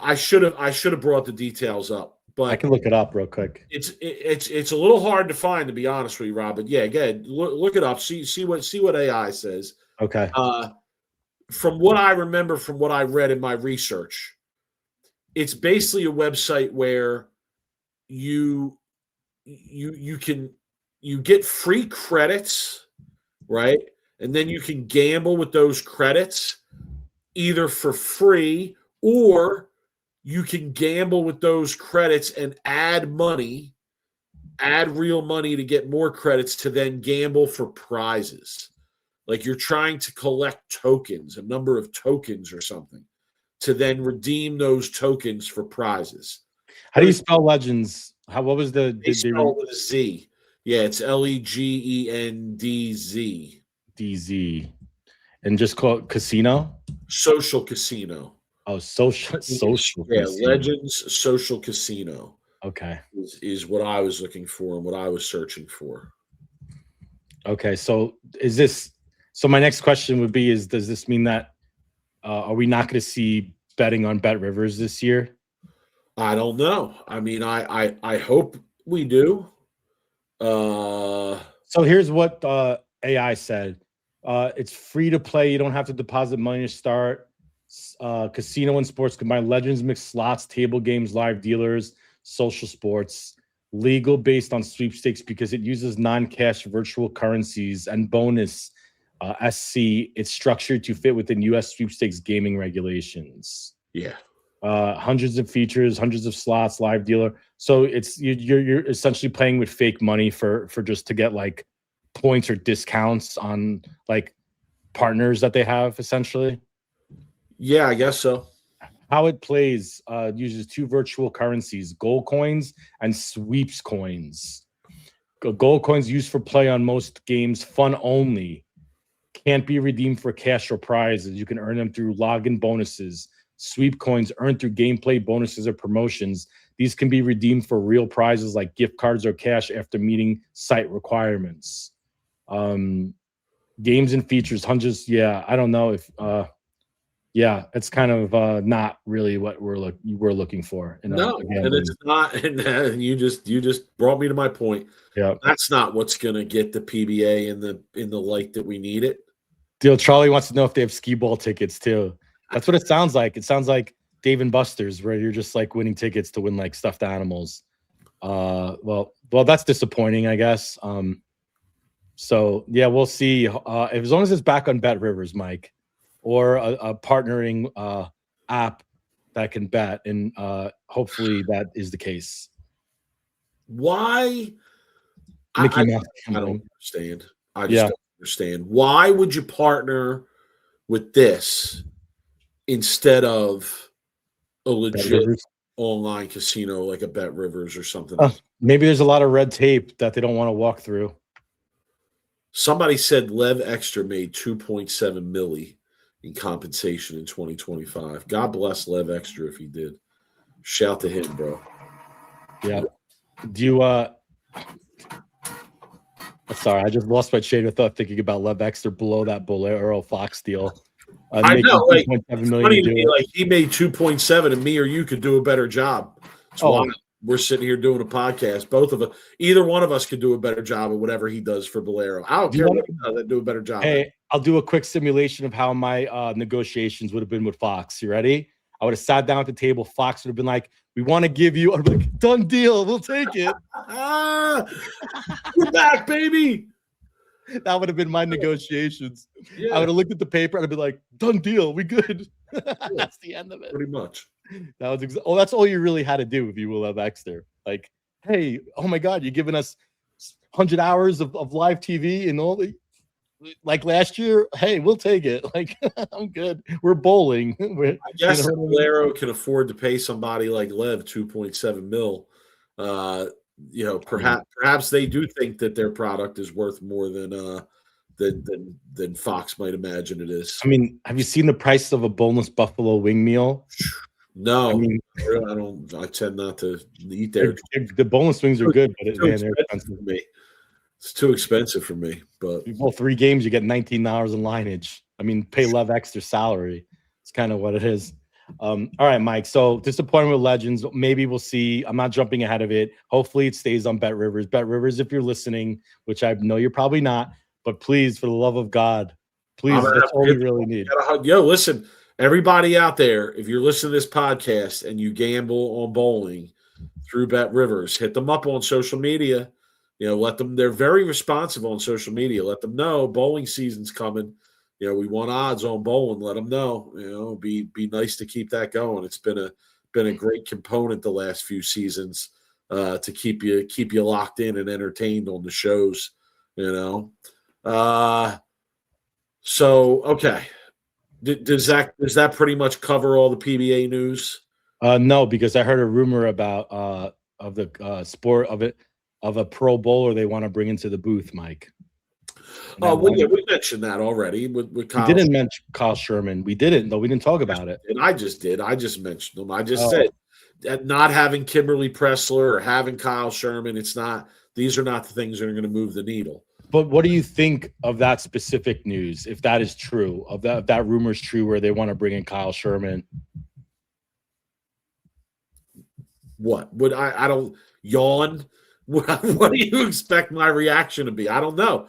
I should have brought the details up, but I can look it up real quick. It's a little hard to find, to be honest with you, Rob. But yeah, again, look it up. See what AI says. Okay. From what I remember, from what I read in my research, it's basically a website where you get free credits, right? And then you can gamble with those credits either for free, or you can gamble with those credits and add real money to get more credits to then gamble for prizes. Like you're trying to collect tokens, a number of tokens or something, to then redeem those tokens for prizes. How do you spell Legends? What was the they spell with a Z? Yeah, it's LEGENDZ. DZ. And just call it casino? Social casino. Oh, social Yeah, casino. Legends Social Casino. Okay. Is what I was looking for and what I was searching for. Okay, so my next question would be, does this mean that are we not going to see betting on Bet Rivers this year? I don't know. I mean, I hope we do. So here's what AI said. It's free to play. You don't have to deposit money to start. Casino and sports combine. Legends, mixed slots, table games, live dealers, social sports. Legal based on sweepstakes because it uses non-cash virtual currencies and bonus SC. It's structured to fit within U.S. sweepstakes gaming regulations. Yeah. Hundreds of features, hundreds of slots, live dealer. So it's you're essentially playing with fake money for just to get like points or discounts on like partners that they have essentially. Yeah, I guess so. How it plays uses two virtual currencies, gold coins and sweeps coins. Gold coins used for play on most games, fun only. Can't be redeemed for cash or prizes. You can earn them through login bonuses. Sweep coins earned through gameplay bonuses or promotions. These can be redeemed for real prizes like gift cards or cash after meeting site requirements. Games and features, hundreds. Yeah, I don't know if yeah, it's kind of not really what we're looking for. No, and it's not. And you just brought me to my point. Yeah, that's not what's going to get the PBA in the light that we need it. Charlie wants to know if they have skee ball tickets too. That's what it sounds like. It sounds like Dave and Buster's, where you're just like winning tickets to win like stuffed animals. Well, that's disappointing, I guess. So yeah, we'll see. As long as it's back on Bet Rivers, Mike, or a partnering app that can bet, and hopefully that is the case. Why? Mickey Mouse. I don't understand. I just don't understand. Why would you partner with this instead of a legit online casino like a Bet Rivers or something? Maybe there's a lot of red tape that they don't want to walk through. Somebody said Lev Extra made 2.7 milli in compensation in 2025. God bless Lev Extra if he did. Shout to him, bro. Yeah. Do you sorry, I just lost my train of thought thinking about Lev Extra below that Bolero Fox deal. I know, like, it's funny to me, like he made 2.7 and me or you could do a better job. That's why we're sitting here doing a podcast. Both of us, either one of us could do a better job at whatever he does for Bolero. I don't care what he does, do a better job. Hey, I'll do a quick simulation of how my negotiations would have been with Fox. You ready? I would have sat down at the table. Fox would have been like, "We want to give you," I'd be like, "Done deal. We'll take it." We're back, baby. That would have been my negotiations. Yeah. I would have looked at the paper and I'd be like, "Done deal. We good." That's the end of it. Pretty much. That was that's all you really had to do if you will have Exter. Like, hey, oh my God, you're giving us 100 hours of live TV and all the, like last year. Hey, we'll take it. Like, I'm good. We're bowling. I guess Bolero can afford to pay somebody like Lev 2.7 mil. Perhaps they do think that their product is worth more than Fox might imagine it is. I mean, have you seen the price of a boneless buffalo wing meal? No, I mean, I don't. I tend not to eat there. The boneless wings are good, but they're expensive for me. It's too expensive for me. But well, 3 games, you get $19 in lineage. I mean, pay Lev Extra salary. It's kind of what it is. All right, Mike. So disappointing with Legends. Maybe we'll see. I'm not jumping ahead of it. Hopefully, it stays on Bet Rivers. Bet Rivers, if you're listening, which I know you're probably not, but please, for the love of God, please, that's all we really need. Yo, listen. Everybody out there, if you're listening to this podcast and you gamble on bowling through Bet Rivers, hit them up on social media. Let them, they're very responsive on social media. Let them know bowling season's coming. we want odds on bowling. Let them know. Be nice to keep that going. It's been a great component the last few seasons to keep you locked in and entertained on the shows. So okay, does that pretty much cover all the PBA news? No, because I heard a rumor about of the sport of a pro bowler they want to bring into the booth, Mike. Oh, we mentioned that already with Kyle. We didn't mention Kyle Sherman. We didn't, though. We didn't talk about it. And I just did. I just mentioned them. I just said that not having Kimberly Pressler or having Kyle Sherman, these are not the things that are going to move the needle. But what do you think of that specific news, if that is true, if that rumor is true where they want to bring in Kyle Sherman? What? Would I don't yawn? What do you expect my reaction to be? I don't know.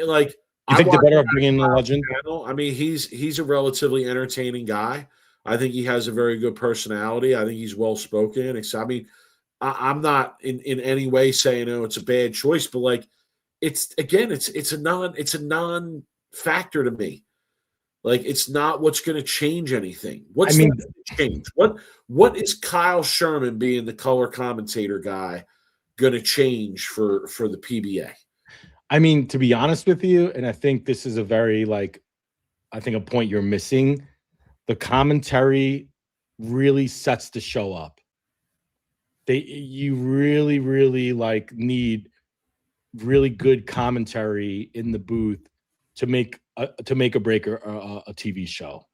Like, you think they're better off bringing in a legend? I mean, he's a relatively entertaining guy. I think he has a very good personality. I think he's well spoken. I mean, I'm not in any way saying it's a bad choice, but like, it's a non factor to me. Like, it's not what's going to change anything. What's going to change? What is Kyle Sherman being the color commentator guy going to change for the PBA? I mean, to be honest with you, and I think this is a very a point you're missing. The commentary really sets the show up. You really, really need really good commentary in the booth to make a break or a TV show.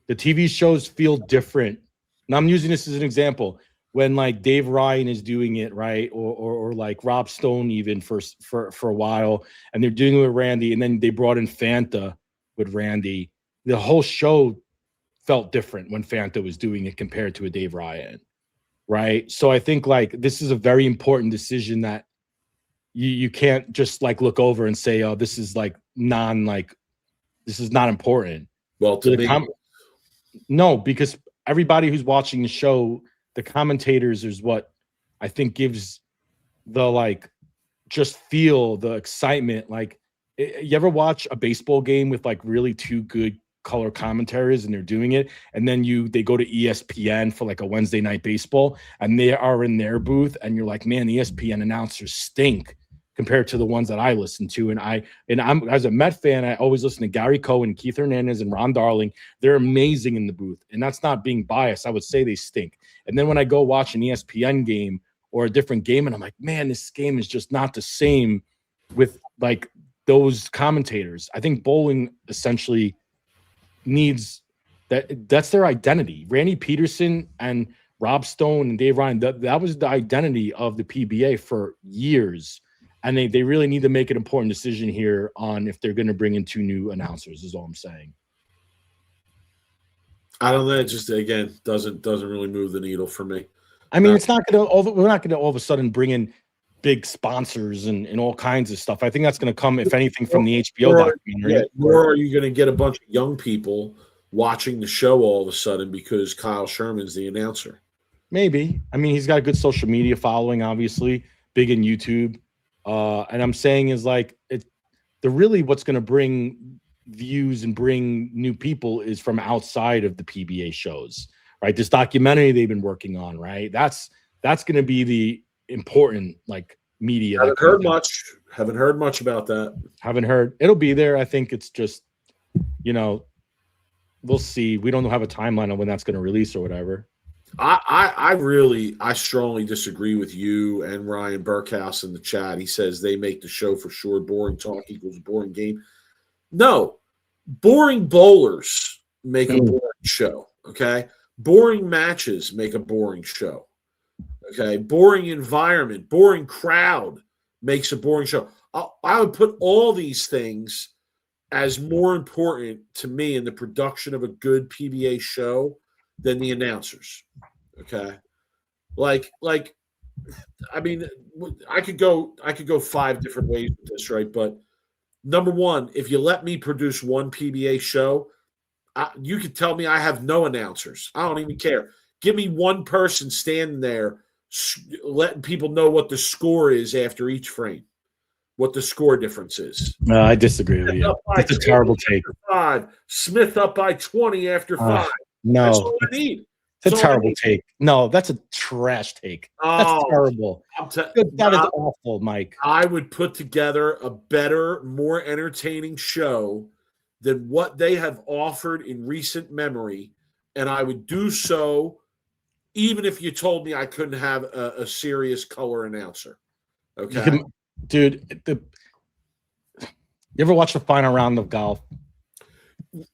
The TV shows feel different. Now I'm using this as an example. When like Dave Ryan is doing it, right, or like Rob Stone even for a while, and they're doing it with Randy, and then they brought in Fanta with Randy. The whole show felt different when Fanta was doing it compared to a Dave Ryan, right? So I think like this is a very important decision that you can't just like look over and say, oh, this is like this is not important. Well, no, because everybody who's watching the show, the commentators is what I think gives the just feel the excitement. Like, you ever watch a baseball game with like really two good color commentators and they're doing it, and then they go to ESPN for like a Wednesday night baseball and they are in their booth and you're like, man, the ESPN announcers stink compared to the ones that I listen to. And I'm as a Met fan, I always listen to Gary Cohen, Keith Hernandez, and Ron Darling. They're amazing in the booth. And that's not being biased. I would say they stink. And then when I go watch an ESPN game or a different game, and I'm like, man, this game is just not the same with like those commentators. I think bowling essentially needs that's their identity. Randy Peterson and Rob Stone and Dave Ryan, that was the identity of the PBA for years. And they really need to make an important decision here on if they're going to bring in two new announcers, is all I'm saying. I don't know. It just, again, doesn't really move the needle for me. I mean, we're not going to all of a sudden bring in big sponsors and all kinds of stuff. I think that's going to come, if anything, from the HBO documentary. Yeah, or are you going to get a bunch of young people watching the show all of a sudden because Kyle Sherman's the announcer? Maybe. I mean, he's got a good social media following, obviously, big in YouTube. And I'm saying is like what's going to bring views and bring new people is from outside of the PBA shows, right? This documentary they've been working on, right? That's going to be the important media. Haven't heard much about that. Haven't heard. It'll be there. I think it's just, we'll see. We don't have a timeline on when that's going to release or whatever. I strongly disagree with you and Ryan Burkhouse in the chat. He says they make the show for sure. Boring talk equals boring game. No, boring bowlers make a boring show. Okay, boring matches make a boring show. Okay, boring environment, boring crowd makes a boring show. I would put all these things as more important to me in the production of a good PBA show than the announcers. Okay. I mean, I could go 5 different ways with this, right? But number one, if you let me produce one PBA show, you could tell me I have no announcers. I don't even care. Give me one person standing there letting people know what the score is after each frame. what the score difference is. No, I disagree with you. It's a terrible take. 5. Smith up by 20 after 5. No, that's all I need. It's a terrible take. No, that's a trash take. That's terrible. That is awful, Mike. I would put together a better, more entertaining show than what they have offered in recent memory, and I would do so even if you told me I couldn't have a serious color announcer. Okay, dude. You ever watch the final round of golf?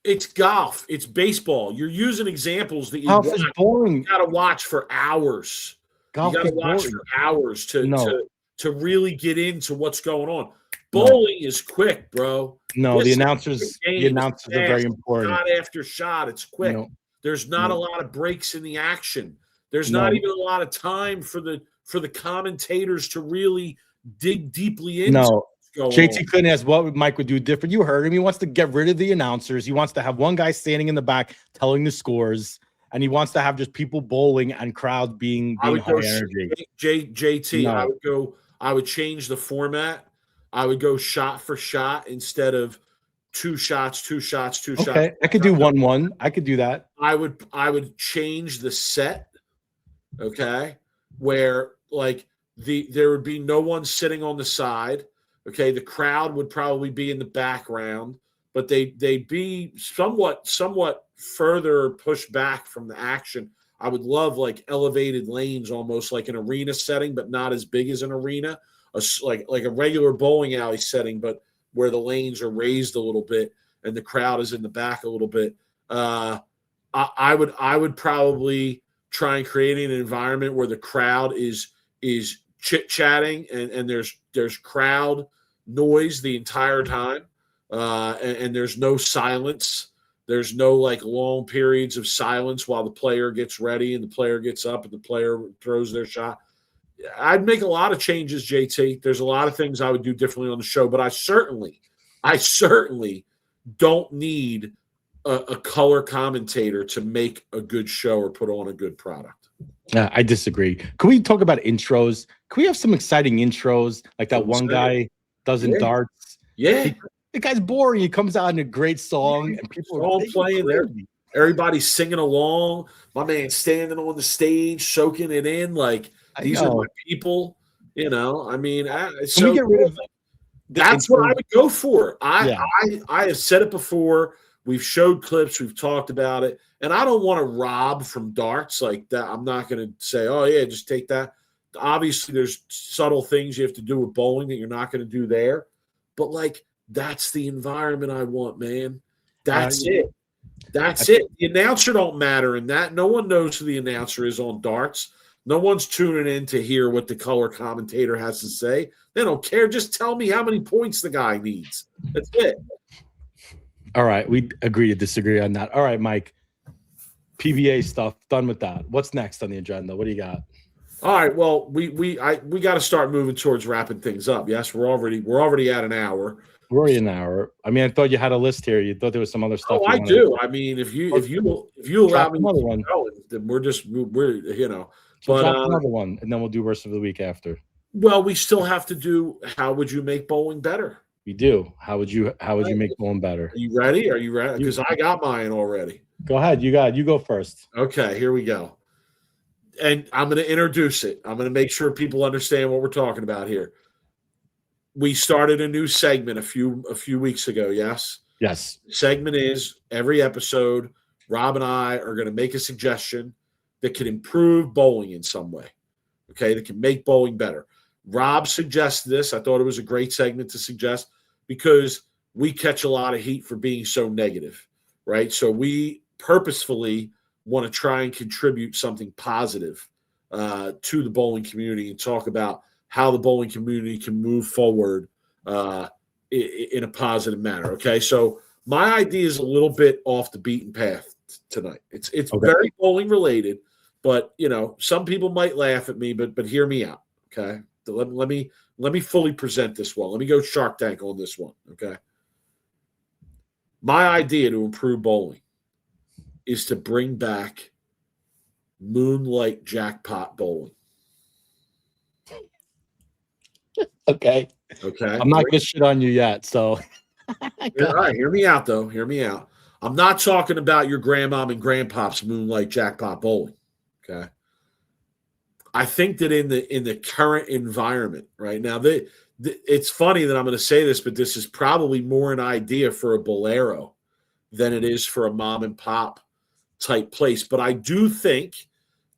It's golf. It's baseball. You're using examples that golf is boring. You got to watch for hours. Golf you got to watch boring. for hours to really get into what's going on. Bowling is quick, bro. No, the announcers are very important. Shot after shot, it's quick. There's not a lot of breaks in the action. There's not even a lot of time for the commentators to really dig deeply into. JT Clinton has what Mike would do different. You heard him. He wants to get rid of the announcers. He wants to have one guy standing in the back telling the scores, and he wants to have just people bowling and crowds being high energy. JT, I would change the format. I would go shot for shot instead of 2 shots, 2 shots, 2 shots. Okay, I could do 1-1. I could do that. I would change the set. Okay, where there would be no one sitting on the side. Okay, the crowd would probably be in the background, but they'd be somewhat further pushed back from the action. I would love elevated lanes, almost like an arena setting, but not as big as an arena, like a regular bowling alley setting, but where the lanes are raised a little bit and the crowd is in the back a little bit. I would probably try and create an environment where the crowd is chit-chatting and there's crowd noise the entire time, and there's no silence. There's no long periods of silence while the player gets ready and the player gets up and the player throws their shot. I'd make a lot of changes, JT. There's a lot of things I would do differently on the show, but I certainly don't need a color commentator to make a good show or put on a good product. I disagree. Can we talk about intros? Can we have some exciting intros like that one guy does in darts? Yeah. The guy's boring. He comes out in a great song and people are all playing there. Everybody's singing along. My man standing on the stage, soaking it in. These are my people. I mean, so get rid of that's what I would go for. I have said it before. We've showed clips. We've talked about it. And I don't want to rob from darts like that. I'm not going to say, oh, yeah, just take that. Obviously, there's subtle things you have to do with bowling that you're not going to do there. But, that's the environment I want, man. That's it. That's it. The announcer don't matter in that. No one knows who the announcer is on darts. No one's tuning in to hear what the color commentator has to say. They don't care. Just tell me how many points the guy needs. That's it. All right. We agree to disagree on that. All right, Mike. PBA stuff, done with that. What's next on the agenda? What do you got? All right. Well, we got to start moving towards wrapping things up. Yes, we're already at an hour. We're already an hour. I mean, I thought you had a list here. You thought there was some other stuff. Oh, I do. I mean, if you allow me another one, then we're But another one, and then we'll do rest of the week after. Well, we still have to do. How would you make bowling better? We do. How would you make bowling better? Are you ready? Because I got mine already. Go ahead. You go first. Okay, here we go. And I'm going to introduce it. I'm going to make sure people understand what we're talking about here. We started a new segment a few weeks ago, yes? Yes. The segment is every episode, Rob and I are going to make a suggestion that can improve bowling in some way, okay, that can make bowling better. Rob suggested this. I thought it was a great segment to suggest because we catch a lot of heat for being so negative, right? So we purposefully want to try and contribute something positive to the bowling community and talk about how the bowling community can move forward in a positive manner. Okay, so my idea is a little bit off the beaten path tonight. It's okay. Very bowling related, but some people might laugh at me, but hear me out. Okay, let me fully present this one. Let me go Shark Tank on this one. Okay, my idea to improve bowling is to bring back moonlight jackpot bowling. Okay. Okay. I'm not going to shit on you yet. So, All right. Hear me out, though. Hear me out. I'm not talking about your grandmom and grandpop's moonlight jackpot bowling. Okay. I think that in the current environment right now, it's funny that I'm going to say this, but this is probably more an idea for a bolero than it is for a mom and pop type place. But I do think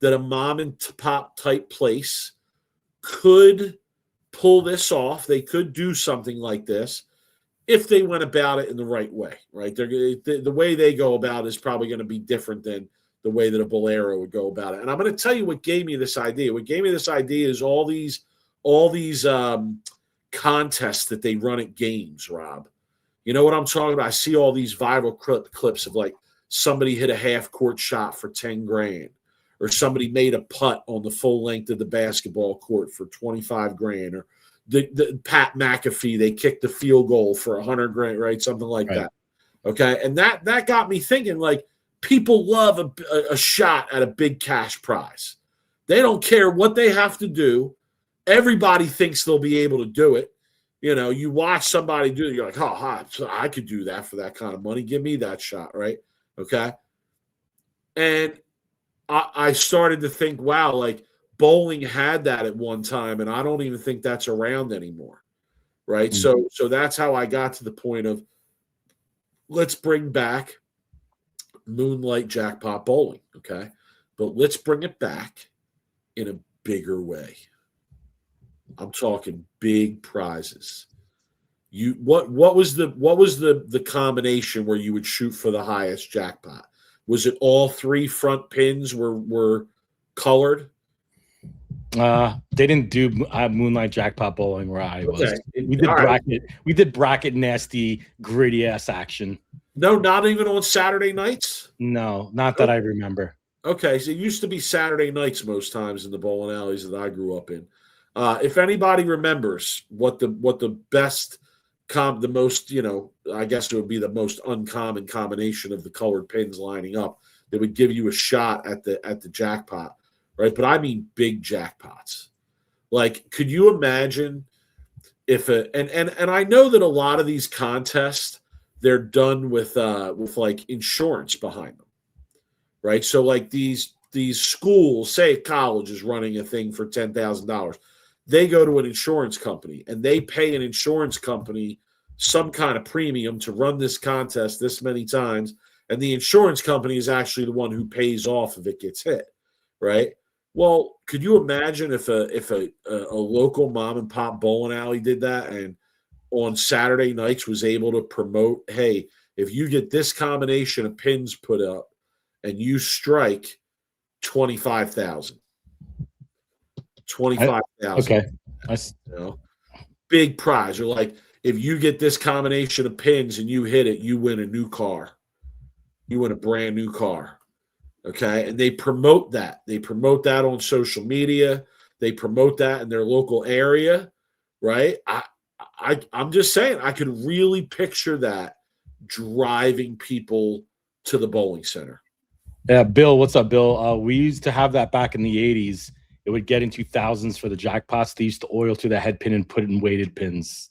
that a mom and pop type place could pull this off. They could do something like this if they went about it in the right way, right? The way they go about it is probably going to be different than the way that a bolero would go about it. And I'm going to tell you what gave me this idea. What gave me this idea is all these contests that they run at games, Rob. You know what I'm talking about? I see all these viral clips of like somebody hit a half court shot for 10 grand, or somebody made a putt on the full length of the basketball court for 25 grand, or the Pat McAfee, they kicked the field goal for 100 grand, right? Something like that. Okay. And that got me thinking, like, people love a shot at a big cash prize. They don't care what they have to do. Everybody thinks they'll be able to do it. You know, you watch somebody do it, you're like, oh, I could do that for that kind of money. Give me that shot, right? Okay. And I started to think, wow, like bowling had that at one time, and I don't even think that's around anymore, right? Mm-hmm. So that's how I got to the point of, let's bring back moonlight jackpot bowling, okay? But let's bring it back in a bigger way. I'm talking big prizes. What was the combination where you would shoot for the highest jackpot? Was it all three front pins were colored? They didn't do moonlight jackpot bowling where I was. We did bracket. Right. We did bracket nasty, gritty ass action. No, not even on Saturday nights? No, not that I remember. Okay, so it used to be Saturday nights most times in the bowling alleys that I grew up in. If anybody remembers what the best the most, you know, I guess it would be the most uncommon combination of the colored pins lining up that would give you a shot at the jackpot, right? But I mean big jackpots. Like, could you imagine if and I know that a lot of these contests, they're done with like insurance behind them, right? So like these schools, say a college is running a thing for $10,000. They go to an insurance company and they pay an insurance company some kind of premium to run this contest this many times. And the insurance company is actually the one who pays off if it gets hit, right? Well, could you imagine if a local mom and pop bowling alley did that and on Saturday nights was able to promote, hey, if you get this combination of pins put up and you strike 25,000. 25,000. Okay. You know, big prize. Or like, if you get this combination of pins and you hit it, you win a new car. You win a brand new car. Okay. And they promote that. They promote that on social media. They promote that in their local area. Right. I'm just saying, I could really picture that driving people to the bowling center. Yeah. Bill, what's up, Bill? We used to have that back in the 80s. It would get into thousands for the jackpots. They used to oil through the head pin and put it in weighted pins.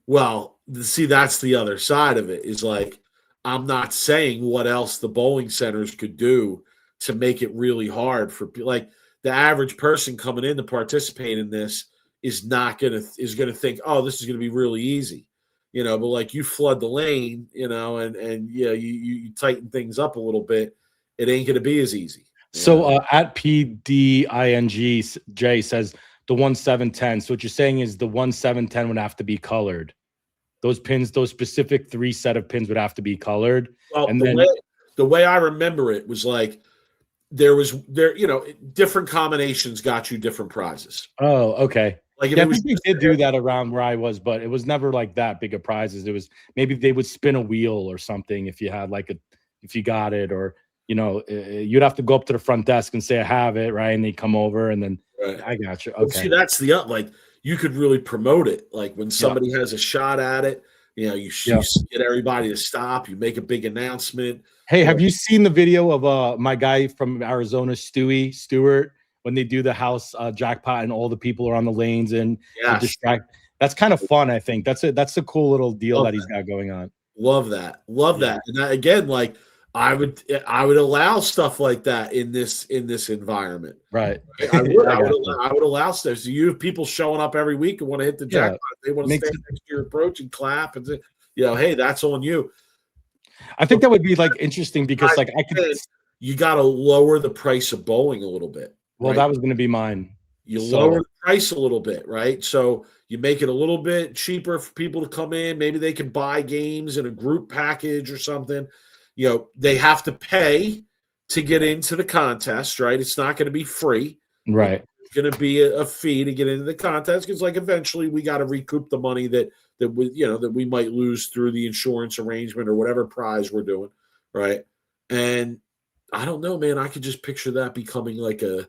Well, see, that's the other side of it, is like, I'm not saying what else the bowling centers could do to make it really hard for people. Like, the average person coming in to participate in this is gonna think, oh, this is gonna be really easy, you know. But like, you flood the lane, you know, and yeah, you tighten things up a little bit, it ain't gonna be as easy. So at PDING, says the 1-7-10. So what you're saying is the 1-7-10 would have to be colored. Those pins, those specific 3 set of pins would have to be colored. Well, and the way I remember it was like there, you know, different combinations got you different prizes. Oh, okay. Like, yeah, I think they did do that around where I was, but it was never like that big of prizes. It was maybe they would spin a wheel or something if you had if you got it, or you know, you'd have to go up to the front desk and say, I have it, right? And they come over and then, right. I got you. Okay. Well, see, that's like, you could really promote it. Like, when somebody has a shot at it, you know, you get everybody to stop, you make a big announcement. Hey, have you seen the video of my guy from Arizona, Stewart, when they do the house jackpot and all the people are on the lanes and distract? That's kind of fun. I think that's a cool little deal that he's got going on. Love that. That. And again, like I would allow stuff like that in this environment. Right. I would allow stuff. So you have people showing up every week and want to hit the jackpot. They want to stand next to your approach and clap and say, hey, that's on you. I think that would be like interesting because you got to lower the price of bowling a little bit. Well, that was going to be mine. You lower the price a little bit, right? So you make it a little bit cheaper for people to come in. Maybe they can buy games in a group package or something. They have to pay to get into the contest, right? It's not going to be free. Right. It's going to be a fee to get into the contest because, like, eventually we got to recoup the money that we might lose through the insurance arrangement or whatever prize we're doing, right? And I don't know, man. I could just picture that becoming like a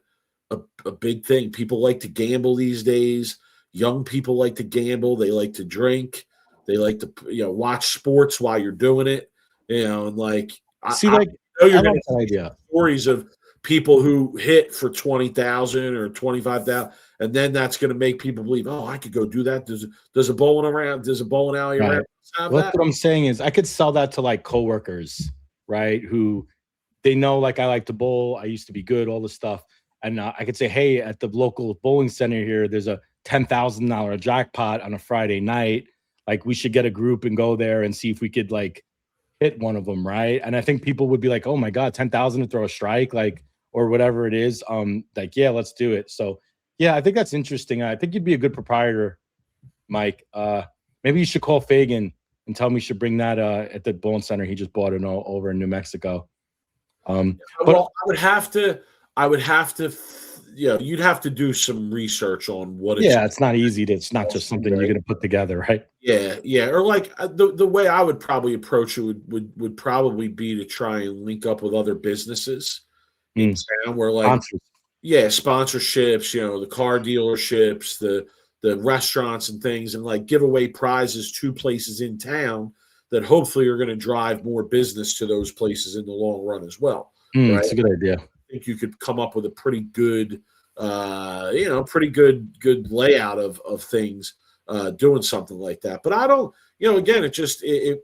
big thing. People like to gamble these days. Young people like to gamble. They like to drink. They like to watch sports while you're doing it. And like, I know you're going to see stories of people who hit for 20,000 or 25,000, and then that's going to make people believe, oh, I could go do that. There's a bowling alley around. Well, that's what I'm saying is I could sell that to like coworkers, right? Who they know, like, I like to bowl. I used to be good, all this stuff. And I could say, hey, at the local bowling center here, there's a $10,000 jackpot on a Friday night. Like, we should get a group and go there and see if we could like hit one of them, right? And I think people would be like, oh my God, 10,000 to throw a strike, like, or whatever it is. Like, yeah, let's do it. So yeah, I think that's interesting. I think you'd be a good proprietor, Mike. Maybe you should call Fagan and tell him we should bring that at the bowling center. He just bought it over in New Mexico. But I would have to, you'd have to do some research on what it's. Yeah, it's not easy. It's not just something you're going to put together, right? Yeah. Or like the way I would probably approach it would probably be to try and link up with other businesses in town where, like, sponsorships, the car dealerships, the restaurants and things, and like give away prizes to places in town that hopefully are going to drive more business to those places in the long run as well. Right? That's a good idea. I think you could come up with a pretty good, good layout of things doing something like that. But I don't, again,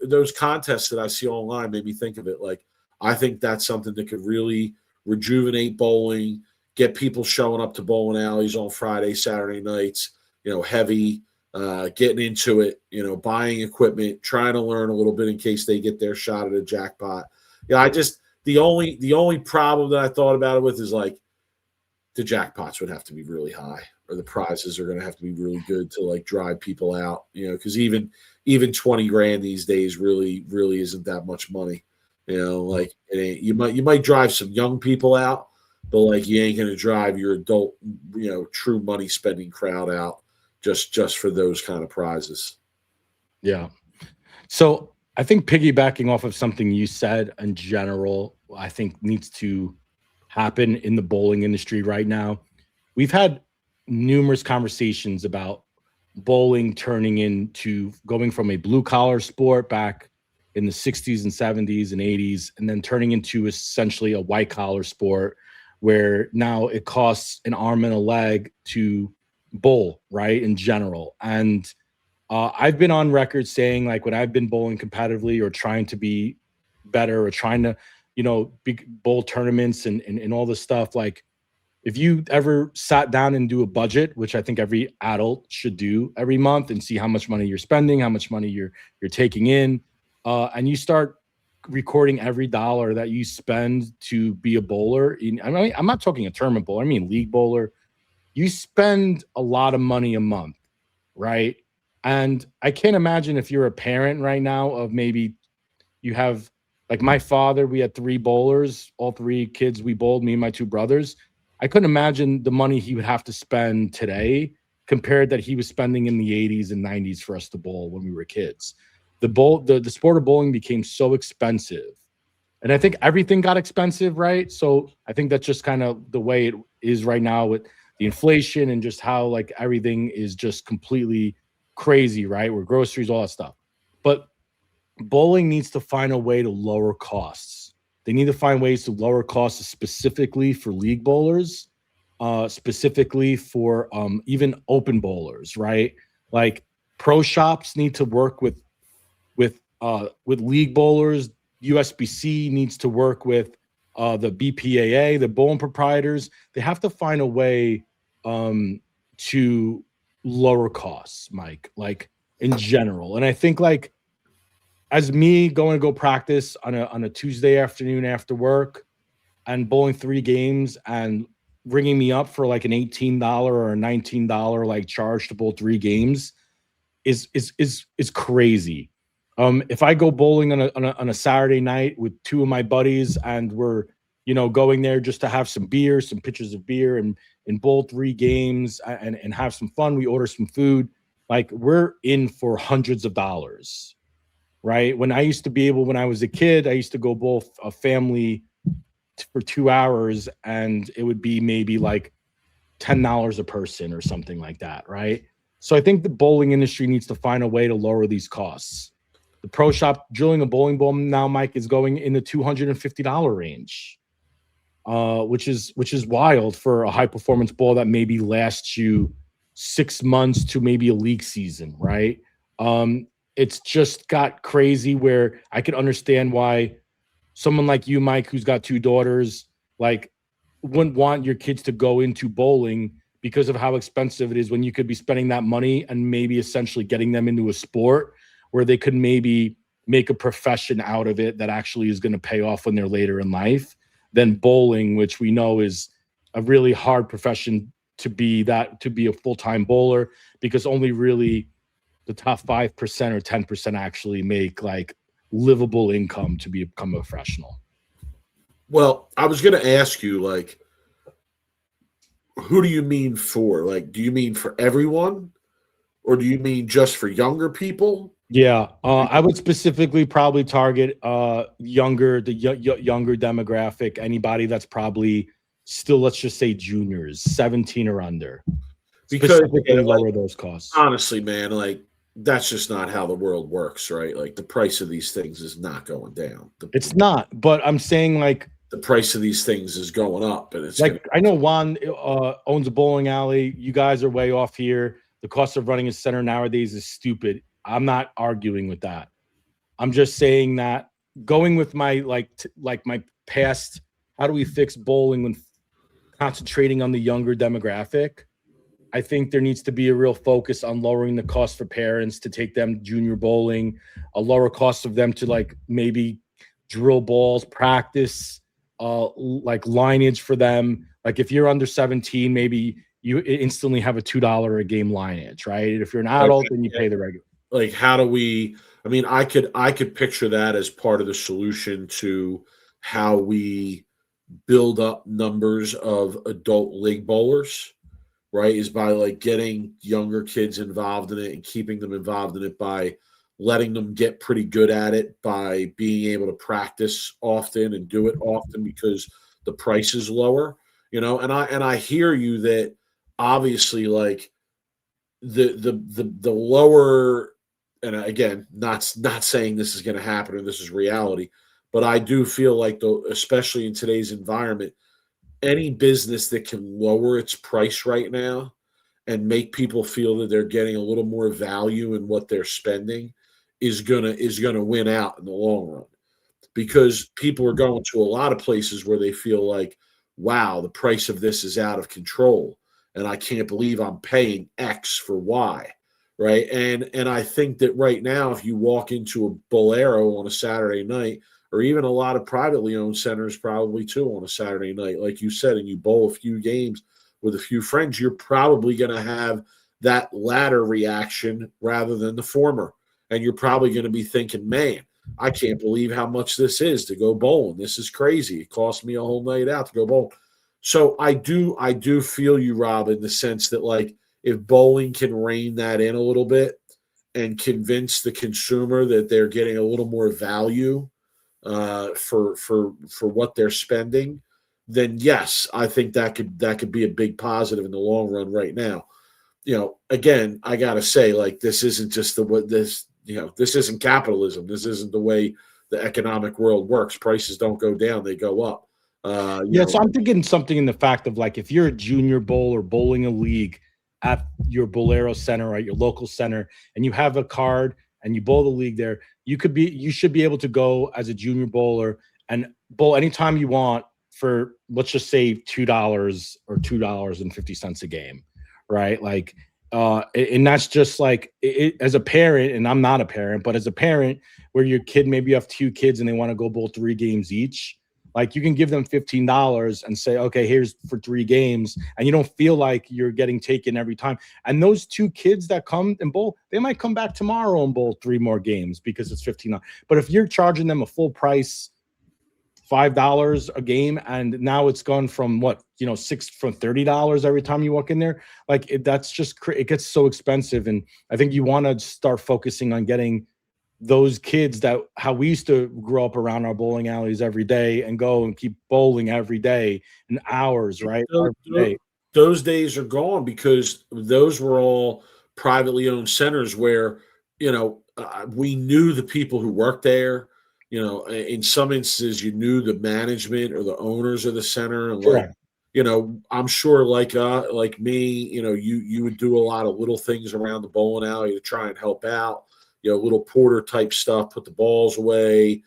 those contests that I see online made me think of it. Like, I think that's something that could really rejuvenate bowling, get people showing up to bowling alleys on Friday, Saturday nights, heavy, getting into it, buying equipment, trying to learn a little bit in case they get their shot at a jackpot. The only problem that I thought about it with is, like, the jackpots would have to be really high, or the prizes are going to have to be really good to like drive people out, because even 20 grand these days really isn't that much money. Like, you might drive some young people out, but like you ain't going to drive your adult, true money spending crowd out just for those kind of prizes. Yeah. So I think piggybacking off of something you said in general, I think needs to happen in the bowling industry right now. We've had numerous conversations about bowling turning into going from a blue collar sport back in the 60s and 70s and 80s, and then turning into essentially a white collar sport where now it costs an arm and a leg to bowl, right, in general. And I've been on record saying, like, when I've been bowling competitively or trying to be better or trying to, bowl tournaments and all this stuff, like, if you ever sat down and do a budget, which I think every adult should do every month, and see how much money you're spending, how much money you're taking in, and you start recording every dollar that you spend to be a bowler. I'm not talking a tournament bowler, I mean league bowler. You spend a lot of money a month, right? And I can't imagine if you're a parent right now of maybe you have, like my father, we had 3 bowlers, all 3 kids we bowled, me and my 2 brothers. I couldn't imagine the money he would have to spend today compared that he was spending in the 80s and 90s for us to bowl when we were kids. The sport of bowling became so expensive. And I think everything got expensive, right? So I think that's just kind of the way it is right now with the inflation and just how, like, everything is just completely crazy, right? Where groceries, all that stuff. But bowling needs to find a way to lower costs. They need to find ways to lower costs specifically for league bowlers, specifically for even open bowlers, right? Like, pro shops need to work with league bowlers. USBC needs to work with the BPAA, the bowling proprietors. They have to find a way to lower costs, Mike, like in general. And I think like as me going to go practice on a Tuesday afternoon after work and bowling 3 games and ringing me up for like an $18 or a $19 like charge to bowl 3 games is crazy. If I go bowling on a Saturday night with 2 of my buddies and we're, you know, going there just to have some beer, some pitchers of beer and bowl 3 games and have some fun, we order some food, like we're in for hundreds of dollars, right? When I used to be able, when I was a kid, I used to go bowl a family for 2 hours and it would be maybe like $10 a person or something like that, right? So I think the bowling industry needs to find a way to lower these costs. The pro shop drilling a bowling ball now, Mike, is going in the $250 range, which is wild for a high performance ball that maybe lasts you 6 months to maybe a league season, right? It's just got crazy where I could understand why someone like you, Mike, who's got 2 daughters, like wouldn't want your kids to go into bowling because of how expensive it is when you could be spending that money and maybe essentially getting them into a sport where they could maybe make a profession out of it that actually is going to pay off when they're later in life, than bowling, which we know is a really hard profession to be a full-time bowler, because only really the top 5% or 10% actually make like livable income to become a professional. Well, I was going to ask you, like, who do you mean for? Like, do you mean for everyone, or do you mean just for younger people? Yeah, I would specifically probably target younger demographic, anybody that's probably still, let's just say juniors, 17 or under. Because lower those costs. Honestly, man, like that's just not how the world works, right? Like the price of these things is not going down. It's not, but I'm saying like the price of these things is going up, and it's like I know Juan owns a bowling alley. You guys are way off here. The cost of running a center nowadays is stupid. I'm not arguing with that. I'm just saying that going with my my past, how do we fix bowling when concentrating on the younger demographic? I think there needs to be a real focus on lowering the cost for parents to take them junior bowling, a lower cost of them to like maybe drill balls, practice, like lineage for them. Like if you're under 17, maybe you instantly have a $2 a game lineage, right? If you're an adult, then you pay the regular. Like, how do we? I mean, I could picture that as part of the solution to how we build up numbers of adult league bowlers, right? Is by like getting younger kids involved in it and keeping them involved in it by letting them get pretty good at it, by being able to practice often and do it often because the price is lower, you know. And I hear you that obviously like the lower. And again, not saying this is going to happen or this is reality, but I do feel like, especially in today's environment, any business that can lower its price right now and make people feel that they're getting a little more value in what they're spending is gonna win out in the long run, because people are going to a lot of places where they feel like, wow, the price of this is out of control, and I can't believe I'm paying X for Y. Right. And I think that right now, if you walk into a Bolero on a Saturday night, or even a lot of privately owned centers probably too on a Saturday night, like you said, and you bowl a few games with a few friends, you're probably going to have that latter reaction rather than the former. And you're probably going to be thinking, man, I can't believe how much this is to go bowling. This is crazy. It cost me a whole night out to go bowling. So I do feel you, Rob, in the sense that like, if bowling can rein that in a little bit and convince the consumer that they're getting a little more value for what they're spending, then yes, I think that could be a big positive in the long run. Right now, you know, again, I gotta say, like, this isn't just this isn't capitalism. This isn't the way the economic world works. Prices don't go down; they go up. So I'm thinking something in the fact of like, if you're a junior bowler bowling a league at your Bolero center or at your local center, and you have a card and you bowl the league there, you should be able to go as a junior bowler and bowl anytime you want for, let's just say, $2 or $2.50 a game, right? Like, and that's just like as a parent, and I'm not a parent, but as a parent where your kid, maybe you have 2 kids and they want to go bowl 3 games each, like you can give them $15 and say, okay, here's for 3 games. And you don't feel like you're getting taken every time. And those 2 kids that come and bowl, they might come back tomorrow and bowl 3 more games because it's $15. But if you're charging them a full price, $5 a game, and now it's gone from from $30 every time you walk in there, like that's just, it gets so expensive. And I think you want to start focusing on getting those kids that how we used to grow up around our bowling alleys every day and go and keep bowling every day in hours, right? Those days are gone because those were all privately owned centers where, we knew the people who worked there. In some instances, you knew the management or the owners of the center. And Correct. I'm sure like me, you would do a lot of little things around the bowling alley to try and help out. Little porter type stuff, put the balls away,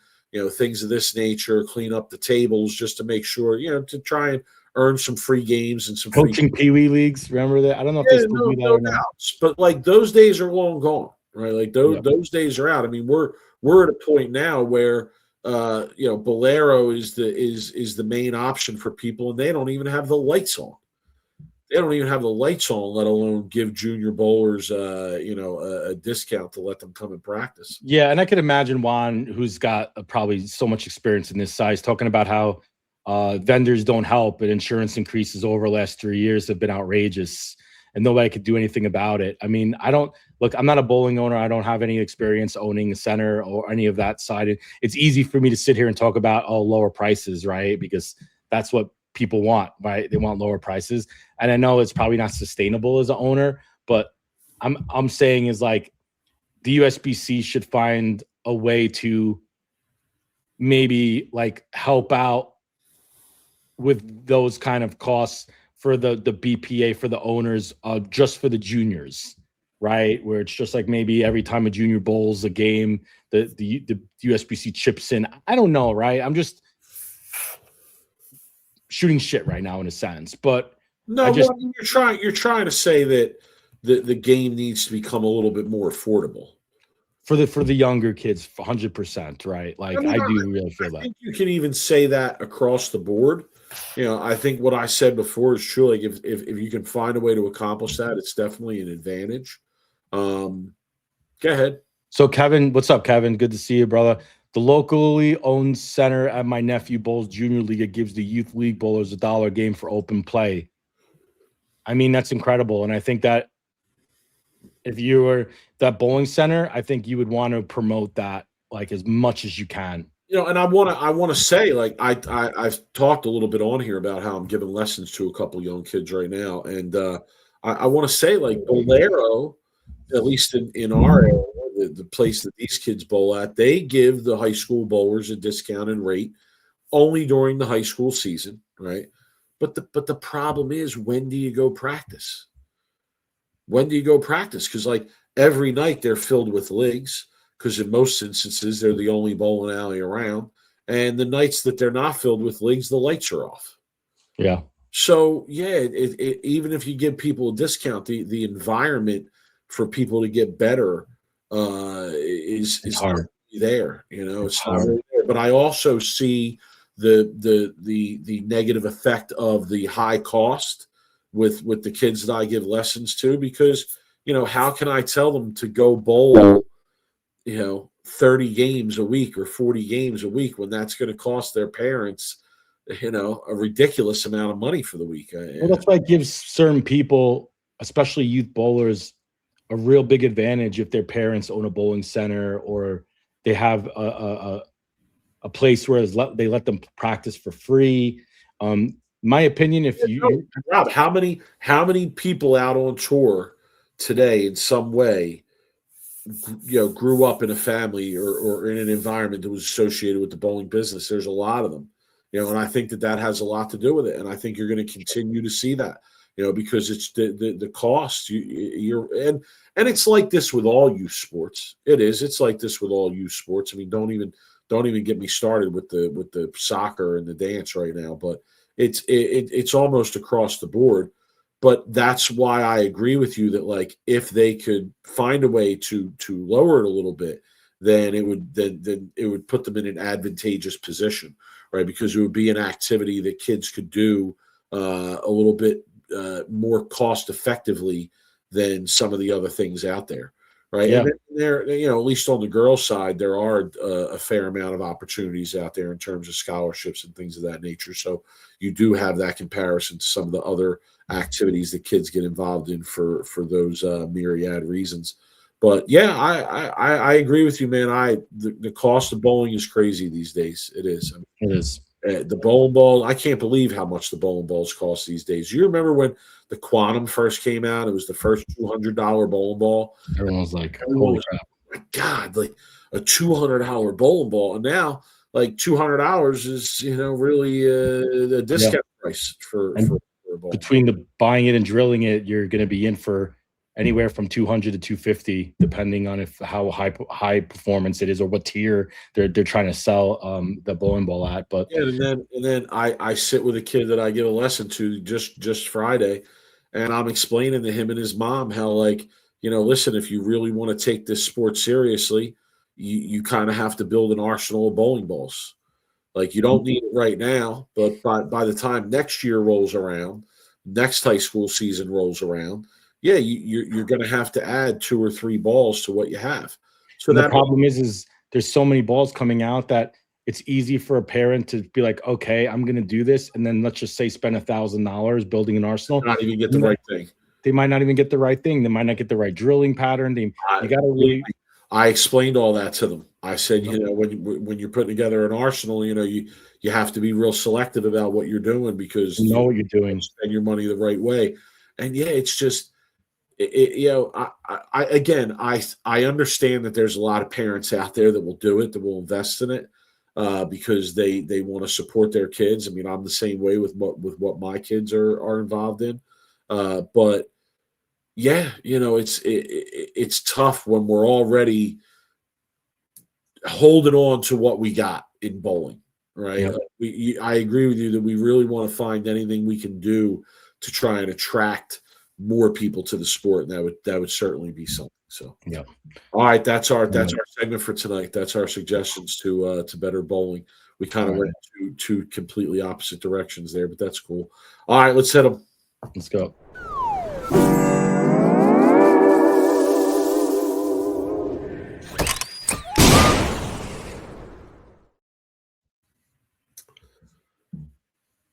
things of this nature, clean up the tables just to make sure, to try and earn some free games and some coaching Pee-wee leagues. Remember that? I don't know if they still do that or not. But like those days are long gone, right? Like those days are out. I mean, we're at a point now where Bolero is the main option for people, and they don't even have the lights on. They don't even have the lights on, let alone give junior bowlers, a discount to let them come and practice. Yeah, and I could imagine Juan, who's got probably so much experience in this size, talking about how vendors don't help, and insurance increases over the last 3 years have been outrageous, and nobody could do anything about it. I mean, I'm not a bowling owner. I don't have any experience owning a center or any of that side. It's easy for me to sit here and talk about lower prices, right? Because that's what people want, right? They want lower prices. And I know it's probably not sustainable as an owner, but I'm saying is like the USBC should find a way to maybe like help out with those kind of costs for the BPA for the owners, just for the juniors, right? Where it's just like maybe every time a junior bowls a game, the USBC chips in. I don't know, right? I'm just shooting shit right now in a sense, but you're trying to say that the game needs to become a little bit more affordable for the younger kids, 100%, right? Like I do really feel that. I think you can even say that across the board. I think what I said before is true. Like if you can find a way to accomplish that, it's definitely an advantage. Go ahead. So Kevin, what's up, Kevin? Good to see you, brother. The locally owned center at my nephew bowls junior league. It gives the youth league bowlers $1 a game for open play. I mean, that's incredible. And I think that if you were that bowling center, I think you would want to promote that like as much as you can. And I want to say, like I've talked a little bit on here about how I'm giving lessons to a couple young kids right now, and I want to say, like Bolero, at least in our area, the place that these kids bowl at, they give the high school bowlers a discounted rate only during the high school season, right? But the problem is, when do you go practice? When do you go practice? Because like every night they're filled with leagues, because in most instances they're the only bowling alley around. And the nights that they're not filled with leagues, the lights are off. Yeah. So yeah, even if you give people a discount, the environment for people to get better is hard there. It's not really there. But I also see the negative effect of the high cost with the kids that I give lessons to, because how can I tell them to go bowl 30 games a week or 40 games a week when that's going to cost their parents a ridiculous amount of money for the week? Well, that's why it gives certain people, especially youth bowlers, a real big advantage if their parents own a bowling center or they have a place where they let them practice for free. My opinion, if Rob, how many people out on tour today in some way, grew up in a family or in an environment that was associated with the bowling business? There's a lot of them, and I think that has a lot to do with it. And I think you're going to continue to see that. because it's the cost. And it's like this with all youth sports. It's like this with all youth sports. I mean, don't even get me started with the soccer and the dance right now, but it's almost across the board. But that's why I agree with you that, like, if they could find a way to lower it a little bit, then it would put them in an advantageous position, right? Because it would be an activity that kids could do a little bit more cost effectively than some of the other things out there, right? Yeah. And there, at least on the girls' side, there are a fair amount of opportunities out there in terms of scholarships and things of that nature. So you do have that comparison to some of the other activities that kids get involved in for those myriad reasons. But yeah, I agree with you, man. The cost of bowling is crazy these days. It is. I mean, It is. the bowling ball, I can't believe how much the bowling balls cost these days. You remember when the Quantum first came out? It was the first $200 bowling ball. Everyone was like, holy crap. Oh my God, like a $200 bowling ball. And now, like, $200 is, really a discount price for a ball. Between the buying it and drilling it, you're going to be in for anywhere from 200 to 250, depending on how high performance it is or what tier they're trying to sell the bowling ball at. But yeah, and then I sit with a kid that I give a lesson to just Friday, and I'm explaining to him and his mom how, like, listen, if you really want to take this sport seriously, you kind of have to build an arsenal of bowling balls. Like, you don't need it right now, but by the time next year rolls around, next high school season rolls around, yeah, you're going to have to add 2 or 3 balls to what you have. So the problem is there's so many balls coming out that it's easy for a parent to be like, okay, I'm going to do this, and then let's just say spend $1,000 building an arsenal. Not even get the right thing. They might not even get the right thing. They might not get the right drilling pattern. You got to really. I explained all that to them. I said, when you're putting together an arsenal, you have to be real selective about what you're doing, because you know what you're doing. Spend your money the right way. And yeah, it's just, I understand that there's a lot of parents out there that will do it, that will invest in it, because they want to support their kids. I mean, I'm the same way with what my kids are involved in, but yeah, it's tough when we're already holding on to what we got in bowling, right? Yep. I agree with you that we really want to find anything we can do to try and attract more people to the sport, and that would certainly be something. So yeah. All right, that's our segment for tonight. That's our suggestions to better bowling. We kind of went two completely opposite directions there, but that's cool. All right, let's hit them. Let's go.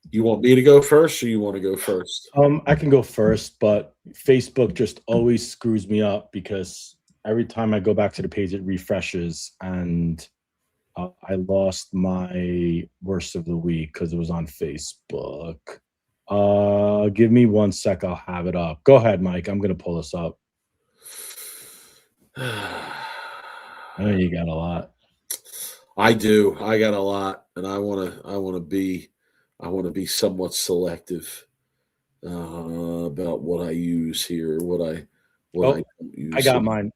You want me to go first, or you want to go first? I can go first, but Facebook just always screws me up because every time I go back to the page, it refreshes, and I lost my worst of the week because it was on Facebook. Give me 1 sec. I'll have it up. Go ahead, Mike. I'm going to pull this up. I know you got a lot. I do. I got a lot, and I want to be somewhat selective about what I use here, what I don't use. I got mine.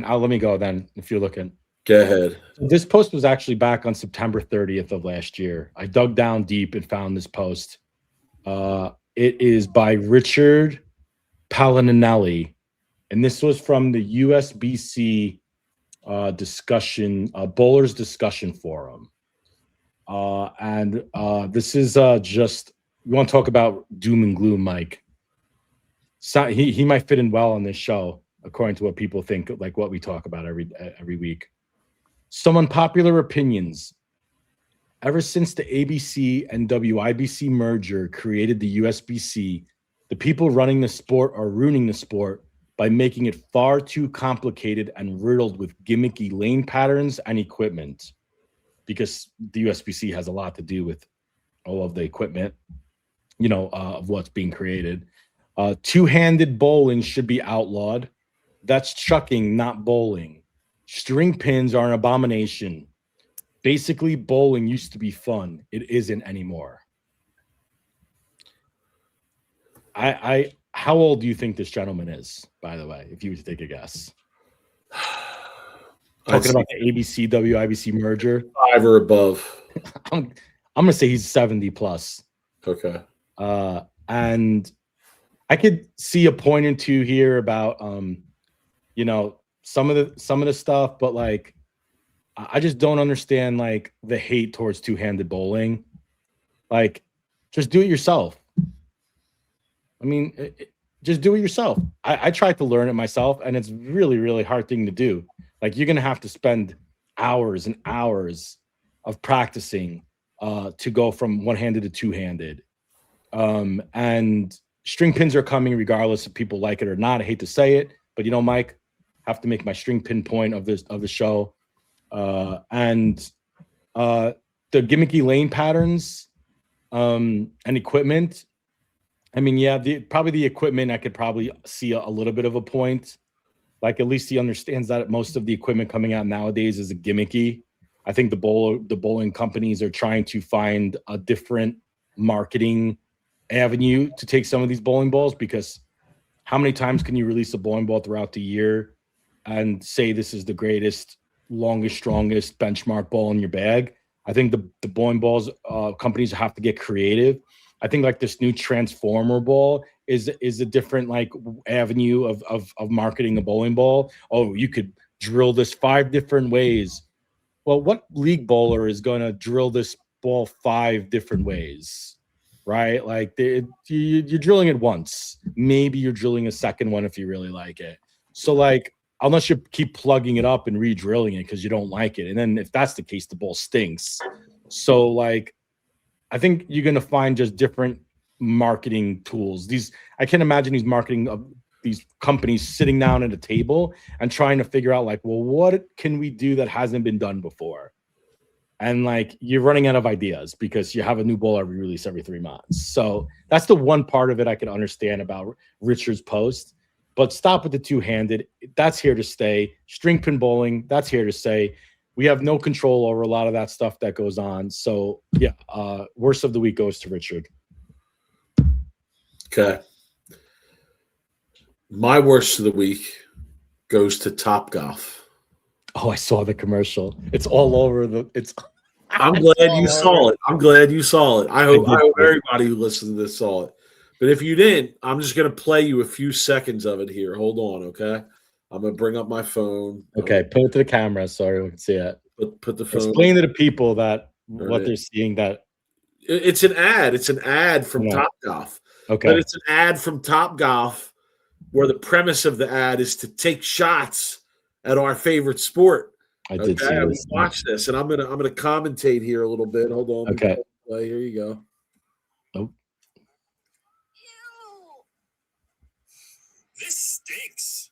Let me go then, if you're looking. Go ahead. This post was actually back on September 30th of last year. I dug down deep and found this post. It is by Richard Palinelli, and this was from the USBC bowlers discussion forum. And this is just, you want to talk about doom and gloom, Mike. So he might fit in well on this show, according to what people think, like what we talk about every week. Some unpopular opinions. Ever since the ABC and WIBC merger created the USBC, the people running the sport are ruining the sport by making it far too complicated and riddled with gimmicky lane patterns and equipment. Because the USBC has a lot to do with all of the equipment, of what's being created. Two-handed bowling should be outlawed. That's chucking, not bowling. String pins are an abomination. Basically, bowling used to be fun. It isn't anymore. How old do you think this gentleman is, by the way, if you were to take a guess? Talking about the ABC WIBC merger. 5 or above. I'm gonna say he's 70 plus. Okay. And I could see a point or two here about some of the stuff, but like I just don't understand like the hate towards two-handed bowling. Like, just do it yourself. I mean, just do it yourself. I tried to learn it myself, and it's really, really hard thing to do. Like, you're gonna have to spend hours and hours of practicing to go from one-handed to two-handed. And string pins are coming regardless if people like it or not. I hate to say it, but Mike, I have to make my string pin point of the show. And the gimmicky lane patterns and equipment. I mean, yeah, probably the equipment I could probably see a little bit of a point. Like, at least he understands that most of the equipment coming out nowadays is a gimmicky. I think the bowling companies are trying to find a different marketing avenue to take some of these bowling balls, because how many times can you release a bowling ball throughout the year and say this is the greatest, longest, strongest benchmark ball in your bag? I think the bowling balls companies have to get creative. I think like this new transformer ball is a different like avenue of marketing a bowling ball. Oh, you could drill this 5 different ways. Well, what league bowler is going to drill this ball 5 different ways, right? Like you're drilling it once. Maybe you're drilling a second one if you really like it. So like, unless you keep plugging it up and re-drilling it because you don't like it. And then if that's the case, the ball stinks. So like, I think you're going to find just different marketing tools. I can't imagine these companies sitting down at a table and trying to figure out like, well, what can we do that hasn't been done before? And like, you're running out of ideas because you have a new ball release every 3 months. So that's the one part of it I can understand about Richard's post. But stop with the two-handed. That's here to stay. String pin bowling, that's here to stay. We have no control over a lot of that stuff that goes on. So, yeah, worst of the week goes to Richard. Okay. My worst of the week goes to Topgolf. Oh, I saw the commercial. It's all over I'm glad you saw it. I'm glad you saw it. I hope everybody who listens to this saw it. But if you didn't, I'm just going to play you a few seconds of it here. Hold on, okay? I'm going to bring up my phone. Okay, put it to the camera so we can see it. Put the phone. Explain to the people that what they're seeing. That it's an ad. It's an ad from Topgolf. Okay, but it's an ad from Topgolf where the premise of the ad is to take shots at our favorite sport. I did see this. Watch this, and I'm gonna commentate here a little bit. Hold on. Okay. Here you go. Oh. This stinks.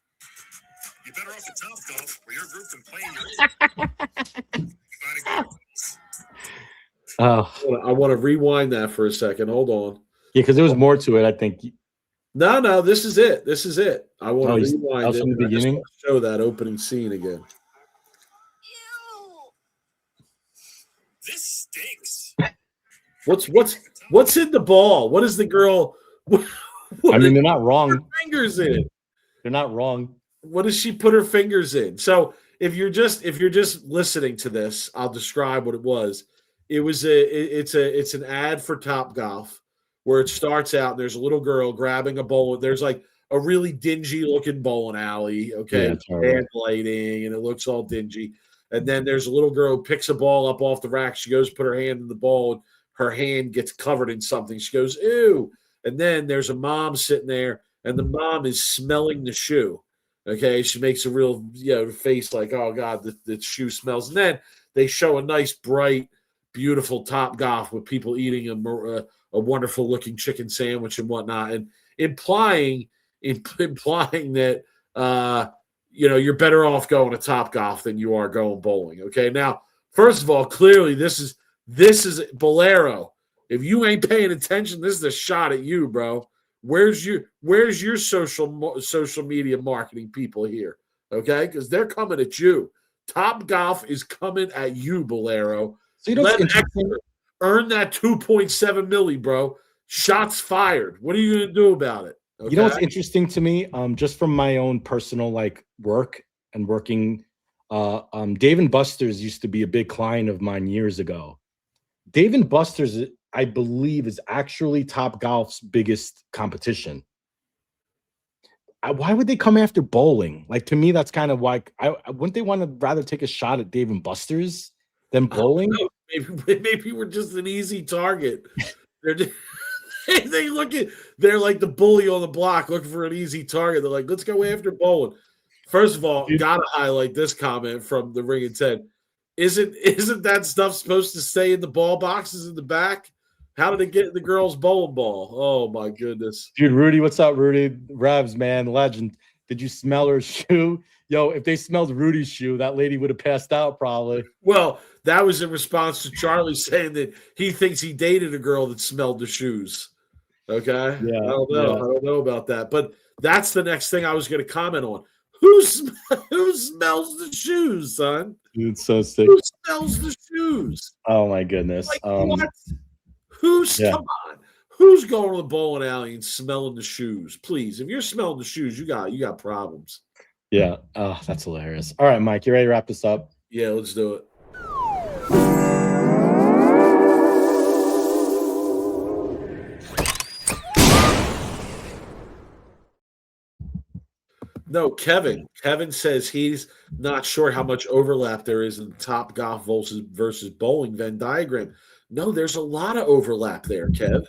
You better off at Topgolf where your group can play your. Oh. I want to rewind that for a second. Hold on. Yeah, because there was more to it, I think. No, this is it. This is it. I want to rewind it. From the beginning? I just want to show that opening scene again. This stinks. What's in the ball? What is the girl? I mean, they're not wrong. Fingers in. They're not wrong. What does she put her fingers in? So if you're just listening to this, I'll describe what it was. It's an ad for Topgolf where it starts out and there's a little girl grabbing a bowl. There's like a really dingy looking bowling alley, okay, and lighting, and it looks all dingy. And then there's a little girl who picks a ball up off the rack. She goes to put her hand in the ball, and her hand gets covered in something. She goes, ew. And then there's a mom sitting there, and the mom is smelling the shoe. Okay, she makes a real face like, oh, God, the shoe smells. And then they show a nice, bright, beautiful Topgolf with people eating a wonderful-looking chicken sandwich and whatnot, and implying that you're better off going to Topgolf than you are going bowling. Okay, now first of all, clearly this is Bolero. If you ain't paying attention, this is a shot at you, bro. Where's your social media marketing people here? Okay, because they're coming at you. Topgolf is coming at you, Bolero. So Let Exeter earn that 2.7 milli, bro. Shots fired. What are you going to do about it? Okay? You know what's interesting to me? Just from my own personal like work and working, Dave and Buster's used to be a big client of mine years ago. Dave and Buster's, I believe, is actually Top Golf's biggest competition. Why would they come after bowling? Like, to me, that's kind of like, wouldn't they want to rather take a shot at Dave and Buster's than bowling? Maybe we're just an easy target. They're like the bully on the block looking for an easy target. They're like, let's go after bowling. First of all, gotta highlight this comment from the Ring and Ted. Isn't that stuff supposed to stay in the ball boxes in the back? How did it get in the girls' bowling ball? Oh my goodness. Dude, Rudy, what's up, Rudy? Revs, man, legend. Did you smell her shoe? Yo, if they smelled Rudy's shoe, that lady would have passed out probably. Well, that was in response to Charlie saying that he thinks he dated a girl that smelled the shoes. Okay? Yeah. I don't know. I don't know about that. But that's the next thing I was going to comment on. Who smells the shoes, son? Dude, so sick. Who smells the shoes? Oh my goodness. Like, what? Come on? Who's going to the bowling alley and smelling the shoes? Please, if you're smelling the shoes, you got problems. Yeah. Oh, that's hilarious. All right, Mike, you ready to wrap this up? Yeah, let's do it. No, Kevin. Kevin says he's not sure how much overlap there is in Top Golf versus bowling Venn diagram. No, there's a lot of overlap there, Kev.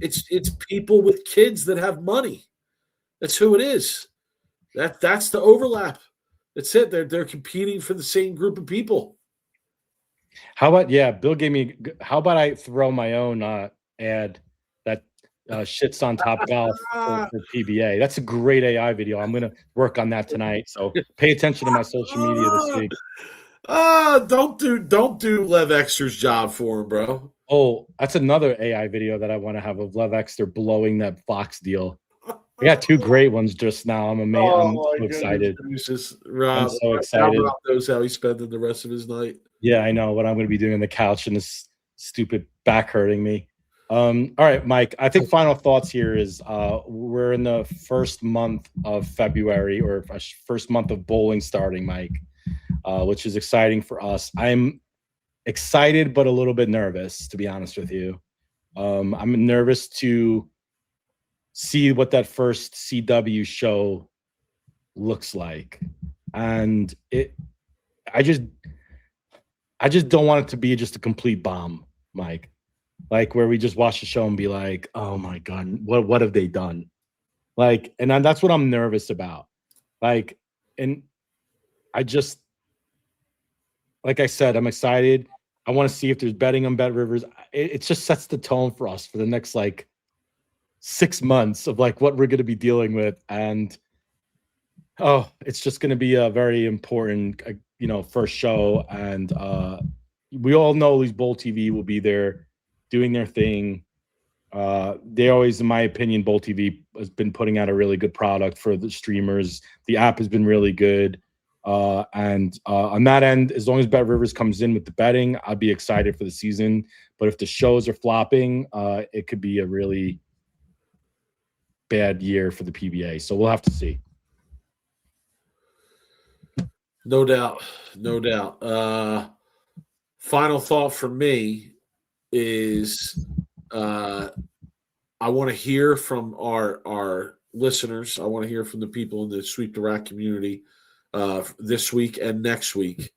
It's people with kids that have money. That's who it is. That's the overlap. That's it. They're competing for the same group of people. How about Bill gave me. How about I throw my own ad that shits on Top Golf for PBA? That's a great AI video. I'm gonna work on that tonight. So pay attention to my social media this week. Don't do Lev Exter's job for him, bro. Oh, that's another AI video that I want to have of Lev Exter blowing that Fox deal. I got two great ones just now. I'm amazed. I'm so excited. Rob, I'm so excited. Rob knows how he's spending the rest of his night. Yeah, I know what I'm going to be doing on the couch and this stupid back hurting me. All right, Mike, I think final thoughts here is we're in the first month of February, or first month of bowling starting, Mike, which is exciting for us. I'm excited but a little bit nervous, to be honest with you. I'm nervous to see what that first CW show looks like, and I just don't want it to be just a complete bomb, Mike. Like where we just watch the show and be like, oh my God, what have they done? Like, and that's what I'm nervous about. Like, and I just, like I said, I'm excited. I want to see if there's betting on Bet Rivers. It just sets the tone for us for the next like 6 months of like what we're going to be dealing with. And it's just going to be a very important, first show. And we all know these Bowl TV will be there doing their thing. They always, in my opinion, Bowl TV has been putting out a really good product for the streamers. The app has been really good. And on that end, as long as Bet Rivers comes in with the betting, I'll be excited for the season. But if the shows are flopping, it could be a really bad year for the PBA. So we'll have to see. No doubt. Final thought for me is I want to hear from our listeners. I want to hear from the people in the Sweep the Rack community this week and next week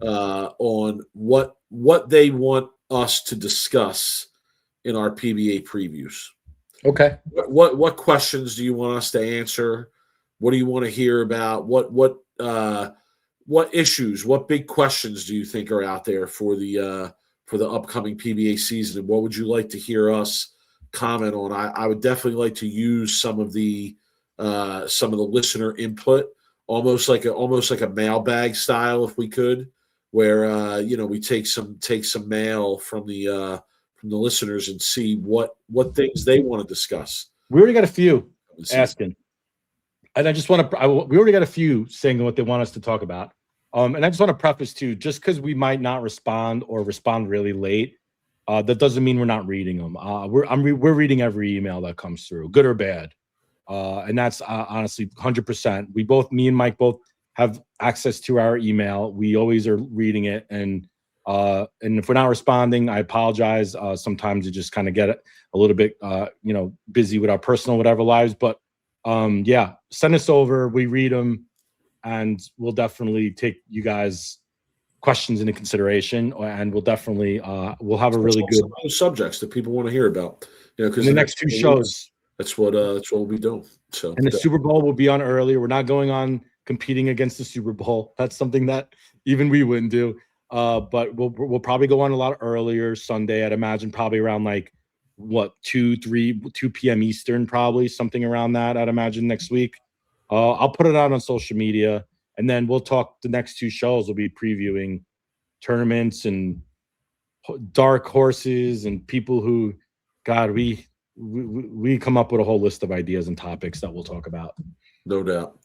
on what they want us to discuss in our PBA previews. Okay. What questions do you want us to answer? What do you want to hear about? What issues? What big questions do you think are out there for the upcoming PBA season? And what would you like to hear us comment on? I would definitely like to use some of the listener input, almost like a mailbag style, if we could, where we take some mail from the listeners and see what things they want to discuss. We already got a few asking, and I just want to. We already got a few saying what they want us to talk about. And I just want to preface too, just because we might not respond or respond really late, That doesn't mean we're not reading them. We're reading every email that comes through, good or bad, and that's honestly 100%. Me and Mike both have access to our email. We always are reading it, and if we're not responding, I apologize. Sometimes you just kind of get a little bit busy with our personal whatever lives, but yeah, send us over. We read them, and we'll definitely take you guys questions into consideration, and we'll definitely we'll have a really good subjects that people want to hear about. Because the next 2 shows, that's what we'll be doing. So, and the Super Bowl will be on earlier. We're not going on competing against the Super Bowl. That's something that even we wouldn't do. But we'll probably go on a lot earlier Sunday. I'd imagine probably around 2 p.m. Eastern, probably something around that. I'd imagine next week. I'll put it out on social media, and then we'll talk. The next 2 shows will be previewing tournaments and dark horses and people who, God, we come up with a whole list of ideas and topics that we'll talk about. No doubt.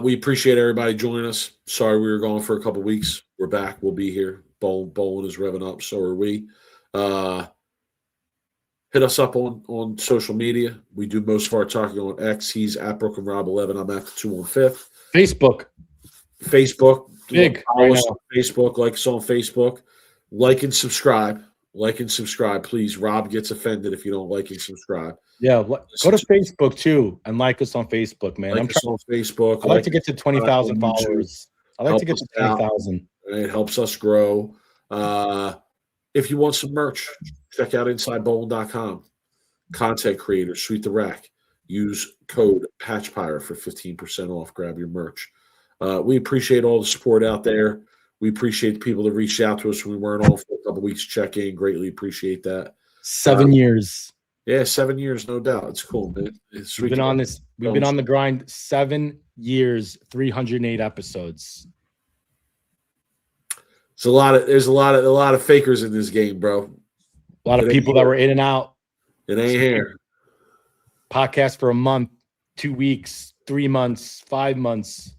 We appreciate everybody joining us. Sorry we were gone for a couple of weeks. We're back. We'll be here. Bowling is revving up. So are we. Hit us up on social media. We do most of our talking on X. He's at Brooklyn Rob 11. I'm at the 2 on 5th. Facebook. Big. Follow us on Facebook. Like us on Facebook. Like and subscribe. Please. Rob gets offended if you don't like and subscribe. Yeah. Go to Facebook too and like us on Facebook, man. I'm trying on Facebook. I'd like to get to 20,000 followers. I'd like to get to 20,000. It helps us grow. If you want some merch, check out InsideBowling.com. Content creators, Sweep the Rack. Use code PatchPirate for 15% off. Grab your merch. We appreciate all the support out there. We appreciate the people that reached out to us when we weren't on for a couple weeks. Check in. Greatly appreciate that. 7 years. Yeah, 7 years, no doubt. It's cool, man. We've been on this. We've been on the grind 7 years, 308 episodes. There's a lot of fakers in this game, bro. A lot of people that were in and out. It ain't here. Podcast for a month, 2 weeks, 3 months, 5 months.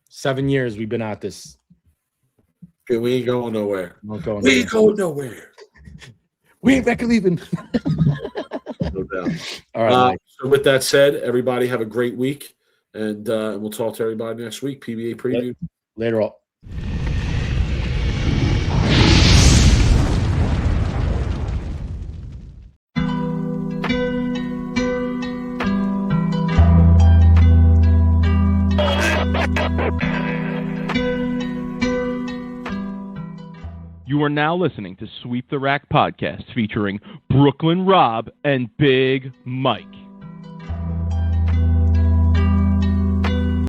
7 years we've been at this. Okay, we ain't going nowhere. We ain't going nowhere. We ain't back leaving. No doubt. All right. So with that said, everybody have a great week, and we'll talk to everybody next week. PBA preview. Later on. You are now listening to Sweep the Rack podcast featuring Brooklyn Rob and Big Mike.